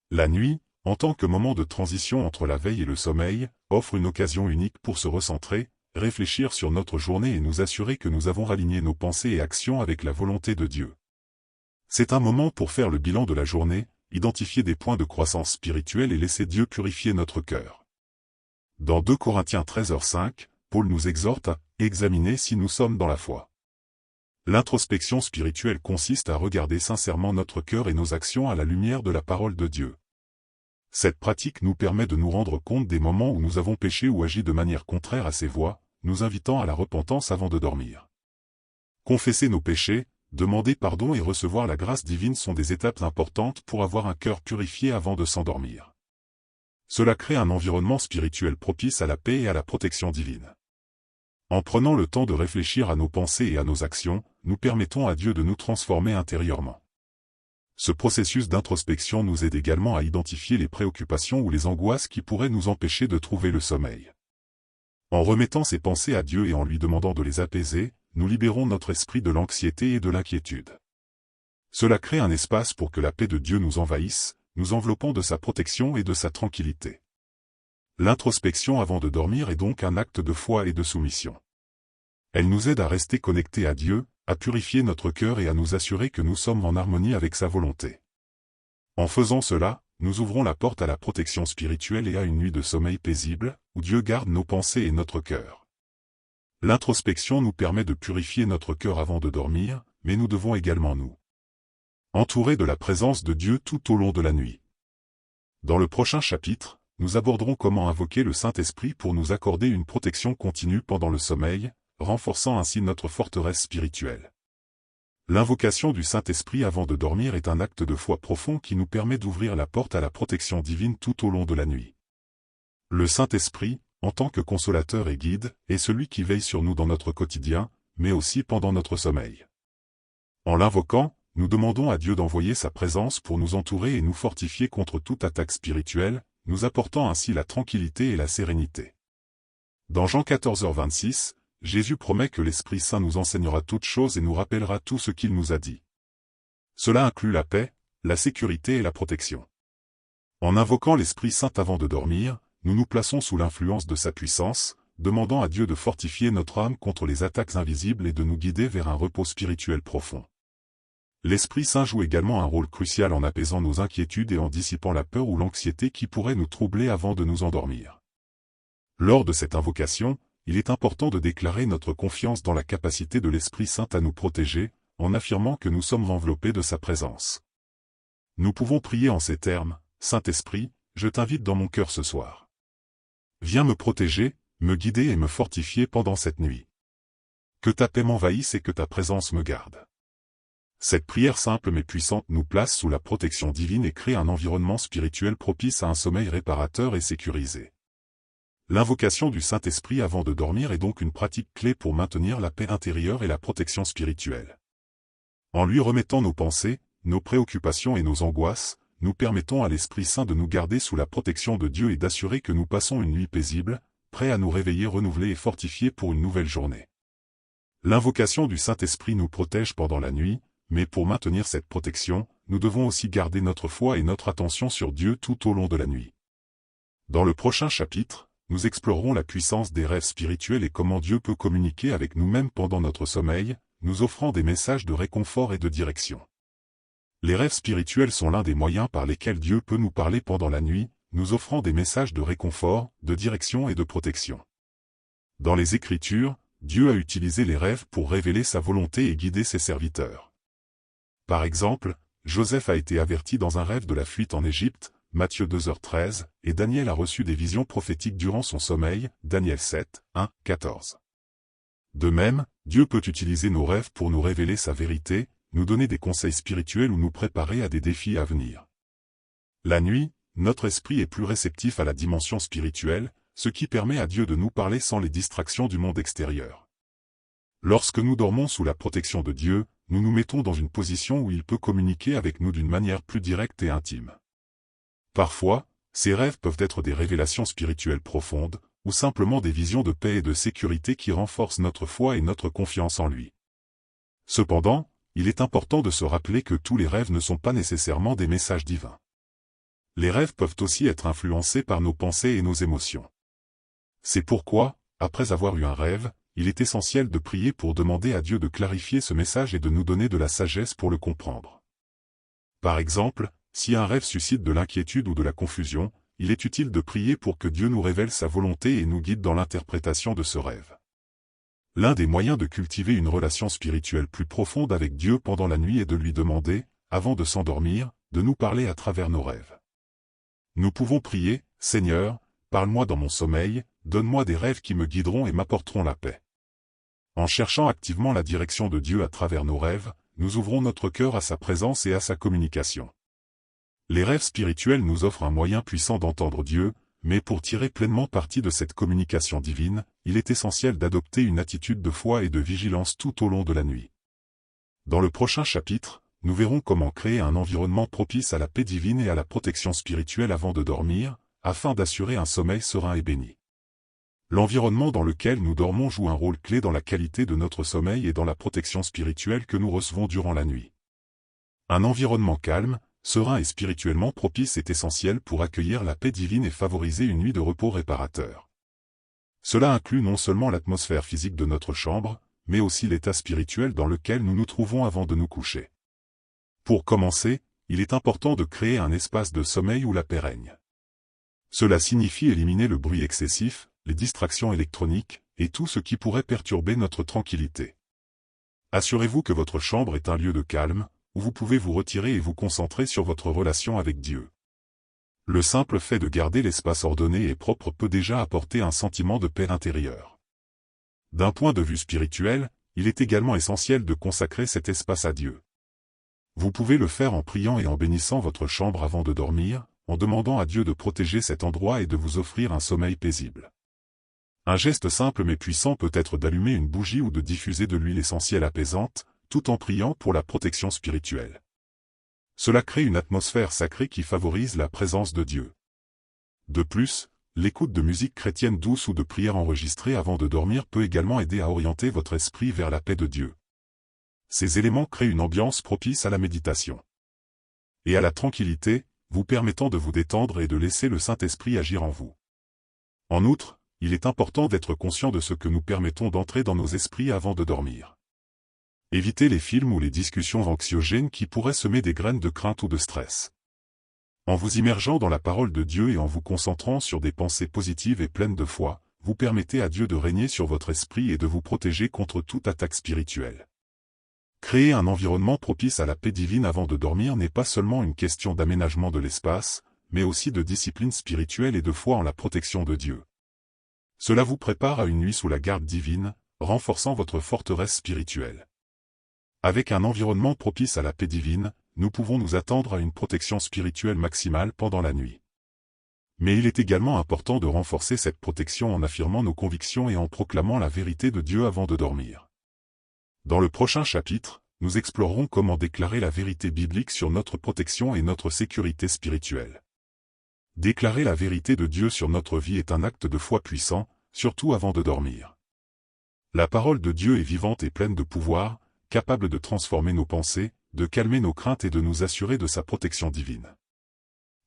Speaker 1: La nuit, en tant que moment de transition entre la veille et le sommeil, offre une occasion unique pour se recentrer, réfléchir sur notre journée et nous assurer que nous avons raligné nos pensées et actions avec la volonté de Dieu. C'est un moment pour faire le bilan de la journée, identifier des points de croissance spirituelle et laisser Dieu purifier notre cœur. Dans 2 Corinthiens 13h5, Paul nous exhorte à examiner si nous sommes dans la foi. L'introspection spirituelle consiste à regarder sincèrement notre cœur et nos actions à la lumière de la parole de Dieu. Cette pratique nous permet de nous rendre compte des moments où nous avons péché ou agi de manière contraire à ses voies, nous invitant à la repentance avant de dormir. Confesser nos péchés, demander pardon et recevoir la grâce divine sont des étapes importantes pour avoir un cœur purifié avant de s'endormir. Cela crée un environnement spirituel propice à la paix et à la protection divine. En prenant le temps de réfléchir à nos pensées et à nos actions, nous permettons à Dieu de nous transformer intérieurement. Ce processus d'introspection nous aide également à identifier les préoccupations ou les angoisses qui pourraient nous empêcher de trouver le sommeil. En remettant ces pensées à Dieu et en lui demandant de les apaiser, nous libérons notre esprit de l'anxiété et de l'inquiétude. Cela crée un espace pour que la paix de Dieu nous envahisse, nous enveloppant de sa protection et de sa tranquillité. L'introspection avant de dormir est donc un acte de foi et de soumission. Elle nous aide à rester connectés à Dieu, à purifier notre cœur et à nous assurer que nous sommes en harmonie avec sa volonté. En faisant cela, nous ouvrons la porte à la protection spirituelle et à une nuit de sommeil paisible, où Dieu garde nos pensées et notre cœur. L'introspection nous permet de purifier notre cœur avant de dormir, mais nous devons également nous entourer de la présence de Dieu tout au long de la nuit. Dans le prochain chapitre, nous aborderons comment invoquer le Saint-Esprit pour nous accorder une protection continue pendant le sommeil, renforçant ainsi notre forteresse spirituelle. L'invocation du Saint-Esprit avant de dormir est un acte de foi profond qui nous permet d'ouvrir la porte à la protection divine tout au long de la nuit. Le Saint-Esprit, en tant que consolateur et guide, est celui qui veille sur nous dans notre quotidien, mais aussi pendant notre sommeil. En l'invoquant, nous demandons à Dieu d'envoyer sa présence pour nous entourer et nous fortifier contre toute attaque spirituelle, nous apportant ainsi la tranquillité et la sérénité. Dans Jean 14h26, Jésus promet que l'Esprit Saint nous enseignera toutes choses et nous rappellera tout ce qu'il nous a dit. Cela inclut la paix, la sécurité et la protection. En invoquant l'Esprit Saint avant de dormir, nous nous plaçons sous l'influence de sa puissance, demandant à Dieu de fortifier notre âme contre les attaques invisibles et de nous guider vers un repos spirituel profond. L'Esprit Saint joue également un rôle crucial en apaisant nos inquiétudes et en dissipant la peur ou l'anxiété qui pourrait nous troubler avant de nous endormir. Lors de cette invocation, il est important de déclarer notre confiance dans la capacité de l'Esprit Saint à nous protéger, en affirmant que nous sommes enveloppés de sa présence. Nous pouvons prier en ces termes : « Saint-Esprit, je t'invite dans mon cœur ce soir. Viens me protéger, me guider et me fortifier pendant cette nuit. Que ta paix m'envahisse et que ta présence me garde. Cette prière simple mais puissante nous place sous la protection divine et crée un environnement spirituel propice à un sommeil réparateur et sécurisé. L'invocation du Saint-Esprit avant de dormir est donc une pratique clé pour maintenir la paix intérieure et la protection spirituelle. En lui remettant nos pensées, nos préoccupations et nos angoisses, nous permettons à l'Esprit Saint de nous garder sous la protection de Dieu et d'assurer que nous passons une nuit paisible, prêts à nous réveiller renouvelés et fortifiés pour une nouvelle journée. L'invocation du Saint-Esprit nous protège pendant la nuit, mais pour maintenir cette protection, nous devons aussi garder notre foi et notre attention sur Dieu tout au long de la nuit. Dans le prochain chapitre, nous explorerons la puissance des rêves spirituels et comment Dieu peut communiquer avec nous-mêmes pendant notre sommeil, nous offrant des messages de réconfort et de direction. Les rêves spirituels sont l'un des moyens par lesquels Dieu peut nous parler pendant la nuit, nous offrant des messages de réconfort, de direction et de protection. Dans les Écritures, Dieu a utilisé les rêves pour révéler sa volonté et guider ses serviteurs. Par exemple, Joseph a été averti dans un rêve de la fuite en Égypte, Matthieu 2h13, et Daniel a reçu des visions prophétiques durant son sommeil, Daniel 7, 1, 14. De même, Dieu peut utiliser nos rêves pour nous révéler sa vérité, nous donner des conseils spirituels ou nous préparer à des défis à venir. La nuit, notre esprit est plus réceptif à la dimension spirituelle, ce qui permet à Dieu de nous parler sans les distractions du monde extérieur. Lorsque nous dormons sous la protection de Dieu, nous nous mettons dans une position où il peut communiquer avec nous d'une manière plus directe et intime. Parfois, ces rêves peuvent être des révélations spirituelles profondes, ou simplement des visions de paix et de sécurité qui renforcent notre foi et notre confiance en lui. Cependant, il est important de se rappeler que tous les rêves ne sont pas nécessairement des messages divins. Les rêves peuvent aussi être influencés par nos pensées et nos émotions. C'est pourquoi, après avoir eu un rêve, il est essentiel de prier pour demander à Dieu de clarifier ce message et de nous donner de la sagesse pour le comprendre. Par exemple, si un rêve suscite de l'inquiétude ou de la confusion, il est utile de prier pour que Dieu nous révèle sa volonté et nous guide dans l'interprétation de ce rêve. L'un des moyens de cultiver une relation spirituelle plus profonde avec Dieu pendant la nuit est de lui demander, avant de s'endormir, de nous parler à travers nos rêves. Nous pouvons prier, « Seigneur, parle-moi dans mon sommeil, donne-moi des rêves qui me guideront et m'apporteront la paix. » En cherchant activement la direction de Dieu à travers nos rêves, nous ouvrons notre cœur à sa présence et à sa communication. Les rêves spirituels nous offrent un moyen puissant d'entendre Dieu, mais pour tirer pleinement parti de cette communication divine, il est essentiel d'adopter une attitude de foi et de vigilance tout au long de la nuit. Dans le prochain chapitre, nous verrons comment créer un environnement propice à la paix divine et à la protection spirituelle avant de dormir, afin d'assurer un sommeil serein et béni. L'environnement dans lequel nous dormons joue un rôle clé dans la qualité de notre sommeil et dans la protection spirituelle que nous recevons durant la nuit. Un environnement calme, serein et spirituellement propice est essentiel pour accueillir la paix divine et favoriser une nuit de repos réparateur. Cela inclut non seulement l'atmosphère physique de notre chambre, mais aussi l'état spirituel dans lequel nous nous trouvons avant de nous coucher. Pour commencer, il est important de créer un espace de sommeil où la paix règne. Cela signifie éliminer le bruit excessif, les distractions électroniques, et tout ce qui pourrait perturber notre tranquillité. Assurez-vous que votre chambre est un lieu de calme, où vous pouvez vous retirer et vous concentrer sur votre relation avec Dieu. Le simple fait de garder l'espace ordonné et propre peut déjà apporter un sentiment de paix intérieure. D'un point de vue spirituel, il est également essentiel de consacrer cet espace à Dieu. Vous pouvez le faire en priant et en bénissant votre chambre avant de dormir, en demandant à Dieu de protéger cet endroit et de vous offrir un sommeil paisible. Un geste simple mais puissant peut être d'allumer une bougie ou de diffuser de l'huile essentielle apaisante, tout en priant pour la protection spirituelle. Cela crée une atmosphère sacrée qui favorise la présence de Dieu. De plus, l'écoute de musique chrétienne douce ou de prières enregistrées avant de dormir peut également aider à orienter votre esprit vers la paix de Dieu. Ces éléments créent une ambiance propice à la méditation et à la tranquillité, vous permettant de vous détendre et de laisser le Saint-Esprit agir en vous. En outre, il est important d'être conscient de ce que nous permettons d'entrer dans nos esprits avant de dormir. Évitez les films ou les discussions anxiogènes qui pourraient semer des graines de crainte ou de stress. En vous immergeant dans la parole de Dieu et en vous concentrant sur des pensées positives et pleines de foi, vous permettez à Dieu de régner sur votre esprit et de vous protéger contre toute attaque spirituelle. Créer un environnement propice à la paix divine avant de dormir n'est pas seulement une question d'aménagement de l'espace, mais aussi de discipline spirituelle et de foi en la protection de Dieu. Cela vous prépare à une nuit sous la garde divine, renforçant votre forteresse spirituelle. Avec un environnement propice à la paix divine, nous pouvons nous attendre à une protection spirituelle maximale pendant la nuit. Mais il est également important de renforcer cette protection en affirmant nos convictions et en proclamant la vérité de Dieu avant de dormir. Dans le prochain chapitre, nous explorerons comment déclarer la vérité biblique sur notre protection et notre sécurité spirituelle. Déclarer la vérité de Dieu sur notre vie est un acte de foi puissant, surtout avant de dormir. La parole de Dieu est vivante et pleine de pouvoir, capable de transformer nos pensées, de calmer nos craintes et de nous assurer de sa protection divine.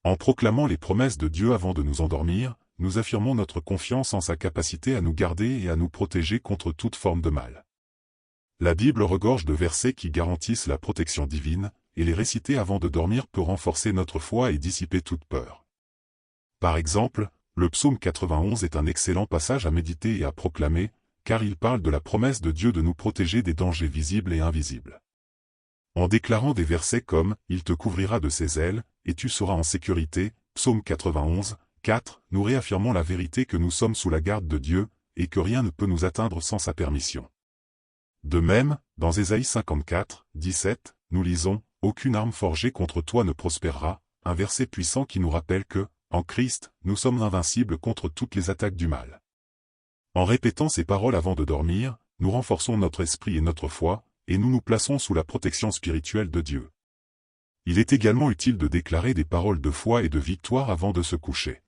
Speaker 1: En proclamant les promesses de Dieu avant de nous endormir, nous affirmons notre confiance en sa capacité à nous garder et à nous protéger contre toute forme de mal. La Bible regorge de versets qui garantissent la protection divine, et les réciter avant de dormir peut renforcer notre foi et dissiper toute peur. Par exemple, le psaume 91 est un excellent passage à méditer et à proclamer, car il parle de la promesse de Dieu de nous protéger des dangers visibles et invisibles. En déclarant des versets comme « Il te couvrira de ses ailes, et tu seras en sécurité » psaume 91, 4, nous réaffirmons la vérité que nous sommes sous la garde de Dieu, et que rien ne peut nous atteindre sans sa permission. De même, dans Ésaïe 54, 17, nous lisons « Aucune arme forgée contre toi ne prospérera », un verset puissant qui nous rappelle que, en Christ, nous sommes invincibles contre toutes les attaques du mal. En répétant ces paroles avant de dormir, nous renforçons notre esprit et notre foi, et nous nous plaçons sous la protection spirituelle de Dieu. Il est également utile de déclarer des paroles de foi et de victoire avant de se coucher.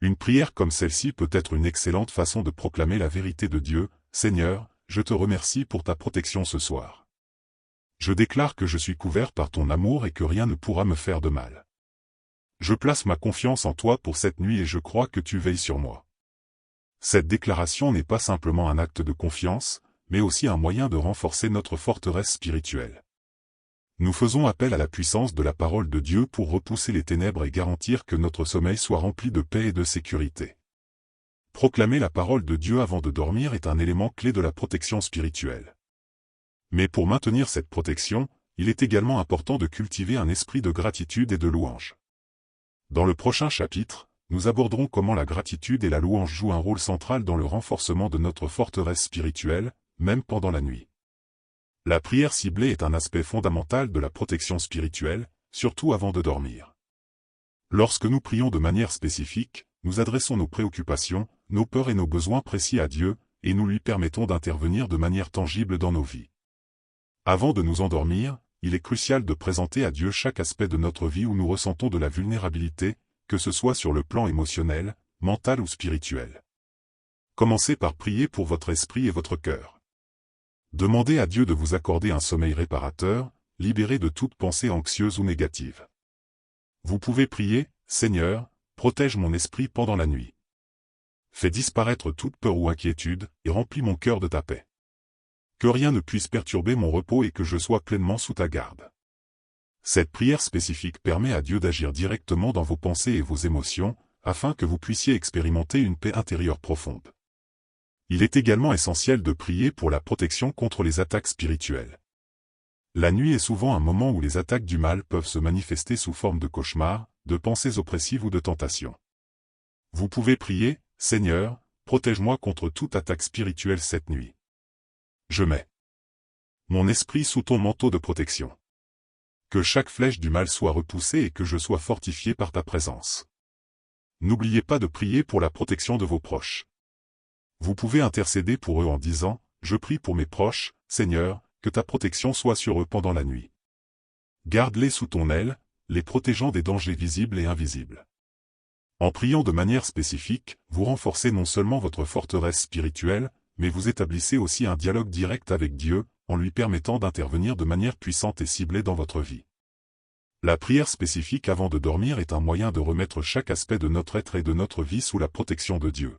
Speaker 1: Une prière comme celle-ci peut être une excellente façon de proclamer la vérité de Dieu. « Seigneur, je te remercie pour ta protection ce soir. Je déclare que je suis couvert par ton amour et que rien ne pourra me faire de mal. Je place ma confiance en toi pour cette nuit et je crois que tu veilles sur moi. » Cette déclaration n'est pas simplement un acte de confiance, mais aussi un moyen de renforcer notre forteresse spirituelle. Nous faisons appel à la puissance de la parole de Dieu pour repousser les ténèbres et garantir que notre sommeil soit rempli de paix et de sécurité. Proclamer la parole de Dieu avant de dormir est un élément clé de la protection spirituelle. Mais pour maintenir cette protection, il est également important de cultiver un esprit de gratitude et de louange. Dans le prochain chapitre, nous aborderons comment la gratitude et la louange jouent un rôle central dans le renforcement de notre forteresse spirituelle, même pendant la nuit. La prière ciblée est un aspect fondamental de la protection spirituelle, surtout avant de dormir. Lorsque nous prions de manière spécifique, nous adressons nos préoccupations, nos peurs et nos besoins précis à Dieu, et nous lui permettons d'intervenir de manière tangible dans nos vies. Avant de nous endormir, il est crucial de présenter à Dieu chaque aspect de notre vie où nous ressentons de la vulnérabilité, que ce soit sur le plan émotionnel, mental ou spirituel. Commencez par prier pour votre esprit et votre cœur. Demandez à Dieu de vous accorder un sommeil réparateur, libéré de toute pensée anxieuse ou négative. Vous pouvez prier, « Seigneur, protège mon esprit pendant la nuit. Fais disparaître toute peur ou inquiétude, et remplis mon cœur de ta paix. Que rien ne puisse perturber mon repos et que je sois pleinement sous ta garde. » Cette prière spécifique permet à Dieu d'agir directement dans vos pensées et vos émotions, afin que vous puissiez expérimenter une paix intérieure profonde. Il est également essentiel de prier pour la protection contre les attaques spirituelles. La nuit est souvent un moment où les attaques du mal peuvent se manifester sous forme de cauchemars, de pensées oppressives ou de tentations. Vous pouvez prier, « Seigneur, protège-moi contre toute attaque spirituelle cette nuit. Je mets mon esprit sous ton manteau de protection. Que chaque flèche du mal soit repoussée et que je sois fortifié par ta présence. » N'oubliez pas de prier pour la protection de vos proches. Vous pouvez intercéder pour eux en disant « Je prie pour mes proches, Seigneur, que ta protection soit sur eux pendant la nuit. Garde-les sous ton aile, les protégeant des dangers visibles et invisibles. » En priant de manière spécifique, vous renforcez non seulement votre forteresse spirituelle, mais vous établissez aussi un dialogue direct avec Dieu, en lui permettant d'intervenir de manière puissante et ciblée dans votre vie. La prière spécifique avant de dormir est un moyen de remettre chaque aspect de notre être et de notre vie sous la protection de Dieu.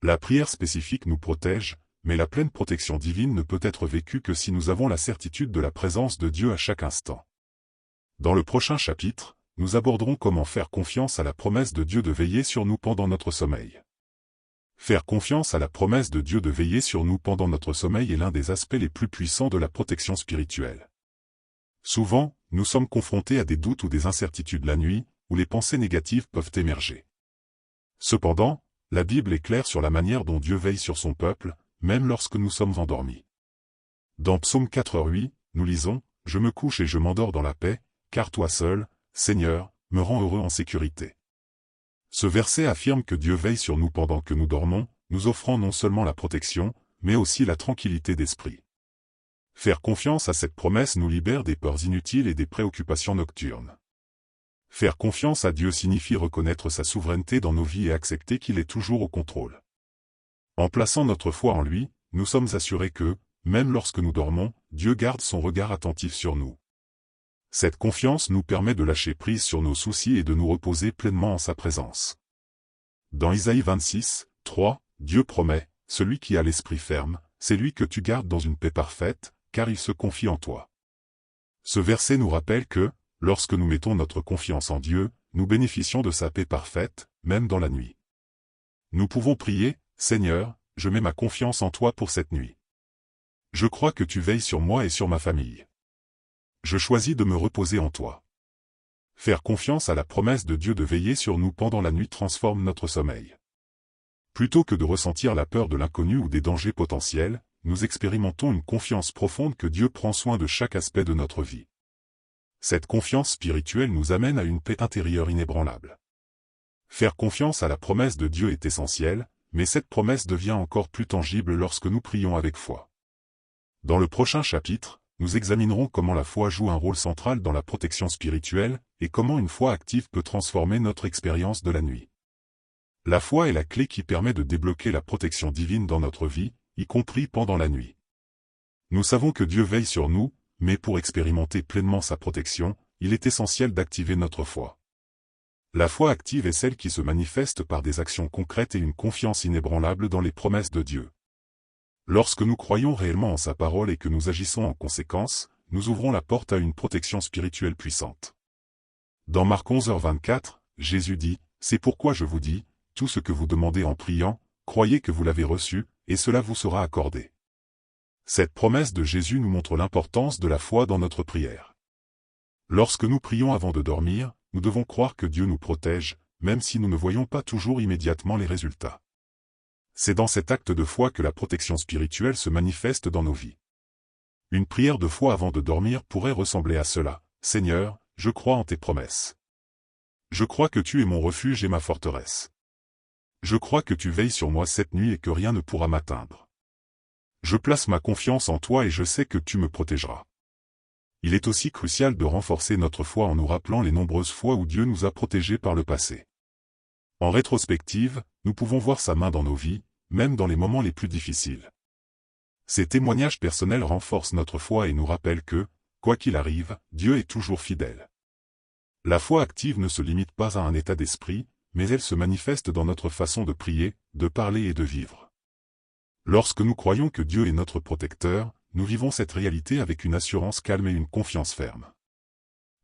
Speaker 1: La prière spécifique nous protège, mais la pleine protection divine ne peut être vécue que si nous avons la certitude de la présence de Dieu à chaque instant. Dans le prochain chapitre, nous aborderons comment faire confiance à la promesse de Dieu de veiller sur nous pendant notre sommeil. Faire confiance à la promesse de Dieu de veiller sur nous pendant notre sommeil est l'un des aspects les plus puissants de la protection spirituelle. Souvent, nous sommes confrontés à des doutes ou des incertitudes la nuit, où les pensées négatives peuvent émerger. Cependant, la Bible est claire sur la manière dont Dieu veille sur son peuple, même lorsque nous sommes endormis. Dans Psaume 4:8, nous lisons « Je me couche et je m'endors dans la paix, car toi seul, Seigneur, me rends heureux en sécurité. » Ce verset affirme que Dieu veille sur nous pendant que nous dormons, nous offrant non seulement la protection, mais aussi la tranquillité d'esprit. Faire confiance à cette promesse nous libère des peurs inutiles et des préoccupations nocturnes. Faire confiance à Dieu signifie reconnaître sa souveraineté dans nos vies et accepter qu'il est toujours au contrôle. En plaçant notre foi en lui, nous sommes assurés que, même lorsque nous dormons, Dieu garde son regard attentif sur nous. Cette confiance nous permet de lâcher prise sur nos soucis et de nous reposer pleinement en sa présence. Dans Isaïe 26, 3, Dieu promet, « Celui qui a l'esprit ferme, c'est lui que tu gardes dans une paix parfaite, car il se confie en toi. » Ce verset nous rappelle que, lorsque nous mettons notre confiance en Dieu, nous bénéficions de sa paix parfaite, même dans la nuit. Nous pouvons prier, « Seigneur, je mets ma confiance en toi pour cette nuit. Je crois que tu veilles sur moi et sur ma famille. Je choisis de me reposer en toi. » Faire confiance à la promesse de Dieu de veiller sur nous pendant la nuit transforme notre sommeil. Plutôt que de ressentir la peur de l'inconnu ou des dangers potentiels, nous expérimentons une confiance profonde que Dieu prend soin de chaque aspect de notre vie. Cette confiance spirituelle nous amène à une paix intérieure inébranlable. Faire confiance à la promesse de Dieu est essentiel, mais cette promesse devient encore plus tangible lorsque nous prions avec foi. Dans le prochain chapitre, nous examinerons comment la foi joue un rôle central dans la protection spirituelle, et comment une foi active peut transformer notre expérience de la nuit. La foi est la clé qui permet de débloquer la protection divine dans notre vie, y compris pendant la nuit. Nous savons que Dieu veille sur nous, mais pour expérimenter pleinement sa protection, il est essentiel d'activer notre foi. La foi active est celle qui se manifeste par des actions concrètes et une confiance inébranlable dans les promesses de Dieu. Lorsque nous croyons réellement en sa parole et que nous agissons en conséquence, nous ouvrons la porte à une protection spirituelle puissante. Dans Marc 11h24, Jésus dit, « C'est pourquoi je vous dis, tout ce que vous demandez en priant, croyez que vous l'avez reçu, et cela vous sera accordé. » Cette promesse de Jésus nous montre l'importance de la foi dans notre prière. Lorsque nous prions avant de dormir, nous devons croire que Dieu nous protège, même si nous ne voyons pas toujours immédiatement les résultats. C'est dans cet acte de foi que la protection spirituelle se manifeste dans nos vies. Une prière de foi avant de dormir pourrait ressembler à cela. « Seigneur, je crois en tes promesses. Je crois que tu es mon refuge et ma forteresse. Je crois que tu veilles sur moi cette nuit et que rien ne pourra m'atteindre. Je place ma confiance en toi et je sais que tu me protégeras. » Il est aussi crucial de renforcer notre foi en nous rappelant les nombreuses fois où Dieu nous a protégés par le passé. En rétrospective, nous pouvons voir sa main dans nos vies, même dans les moments les plus difficiles. Ces témoignages personnels renforcent notre foi et nous rappellent que, quoi qu'il arrive, Dieu est toujours fidèle. La foi active ne se limite pas à un état d'esprit, mais elle se manifeste dans notre façon de prier, de parler et de vivre. Lorsque nous croyons que Dieu est notre protecteur, nous vivons cette réalité avec une assurance calme et une confiance ferme.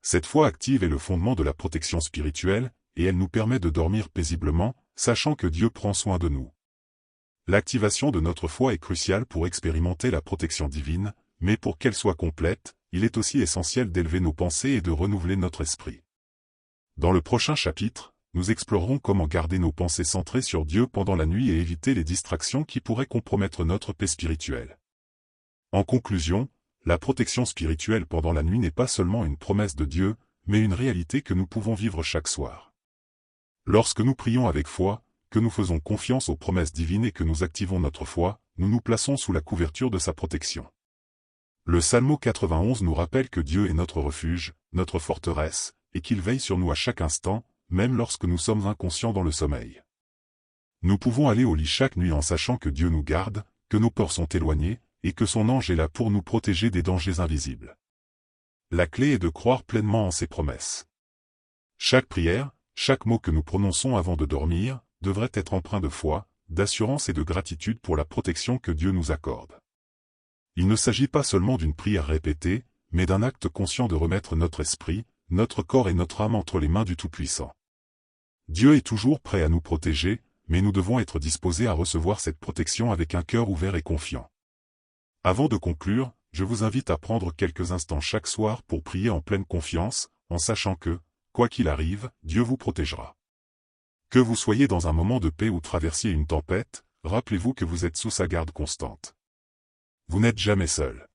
Speaker 1: Cette foi active est le fondement de la protection spirituelle, et elle nous permet de dormir paisiblement, sachant que Dieu prend soin de nous. L'activation de notre foi est cruciale pour expérimenter la protection divine, mais pour qu'elle soit complète, il est aussi essentiel d'élever nos pensées et de renouveler notre esprit. Dans le prochain chapitre, nous explorerons comment garder nos pensées centrées sur Dieu pendant la nuit et éviter les distractions qui pourraient compromettre notre paix spirituelle. En conclusion, la protection spirituelle pendant la nuit n'est pas seulement une promesse de Dieu, mais une réalité que nous pouvons vivre chaque soir. Lorsque nous prions avec foi, que nous faisons confiance aux promesses divines et que nous activons notre foi, nous nous plaçons sous la couverture de sa protection. Le Psalmo 91 nous rappelle que Dieu est notre refuge, notre forteresse, et qu'il veille sur nous à chaque instant, même lorsque nous sommes inconscients dans le sommeil. Nous pouvons aller au lit chaque nuit en sachant que Dieu nous garde, que nos peurs sont éloignées, et que son ange est là pour nous protéger des dangers invisibles. La clé est de croire pleinement en ses promesses. Chaque prière, chaque mot que nous prononçons avant de dormir, devrait être empreint de foi, d'assurance et de gratitude pour la protection que Dieu nous accorde. Il ne s'agit pas seulement d'une prière répétée, mais d'un acte conscient de remettre notre esprit, notre corps et notre âme entre les mains du Tout-Puissant. Dieu est toujours prêt à nous protéger, mais nous devons être disposés à recevoir cette protection avec un cœur ouvert et confiant. Avant de conclure, je vous invite à prendre quelques instants chaque soir pour prier en pleine confiance, en sachant que, Quoi qu'il arrive, Dieu vous protégera. Que vous soyez dans un moment de paix ou traversiez une tempête, rappelez-vous que vous êtes sous sa garde constante. Vous n'êtes jamais seul.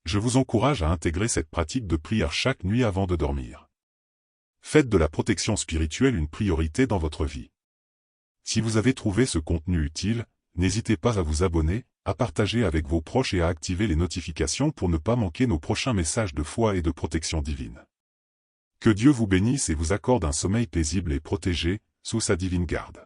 Speaker 1: Je vous encourage à intégrer cette pratique de prière chaque nuit avant de dormir. Faites de la protection spirituelle une priorité dans votre vie. Si vous avez trouvé ce contenu utile, n'hésitez pas à vous abonner, à partager avec vos proches et à activer les notifications pour ne pas manquer nos prochains messages de foi et de protection divine. Que Dieu vous bénisse et vous accorde un sommeil paisible et protégé, sous sa divine garde.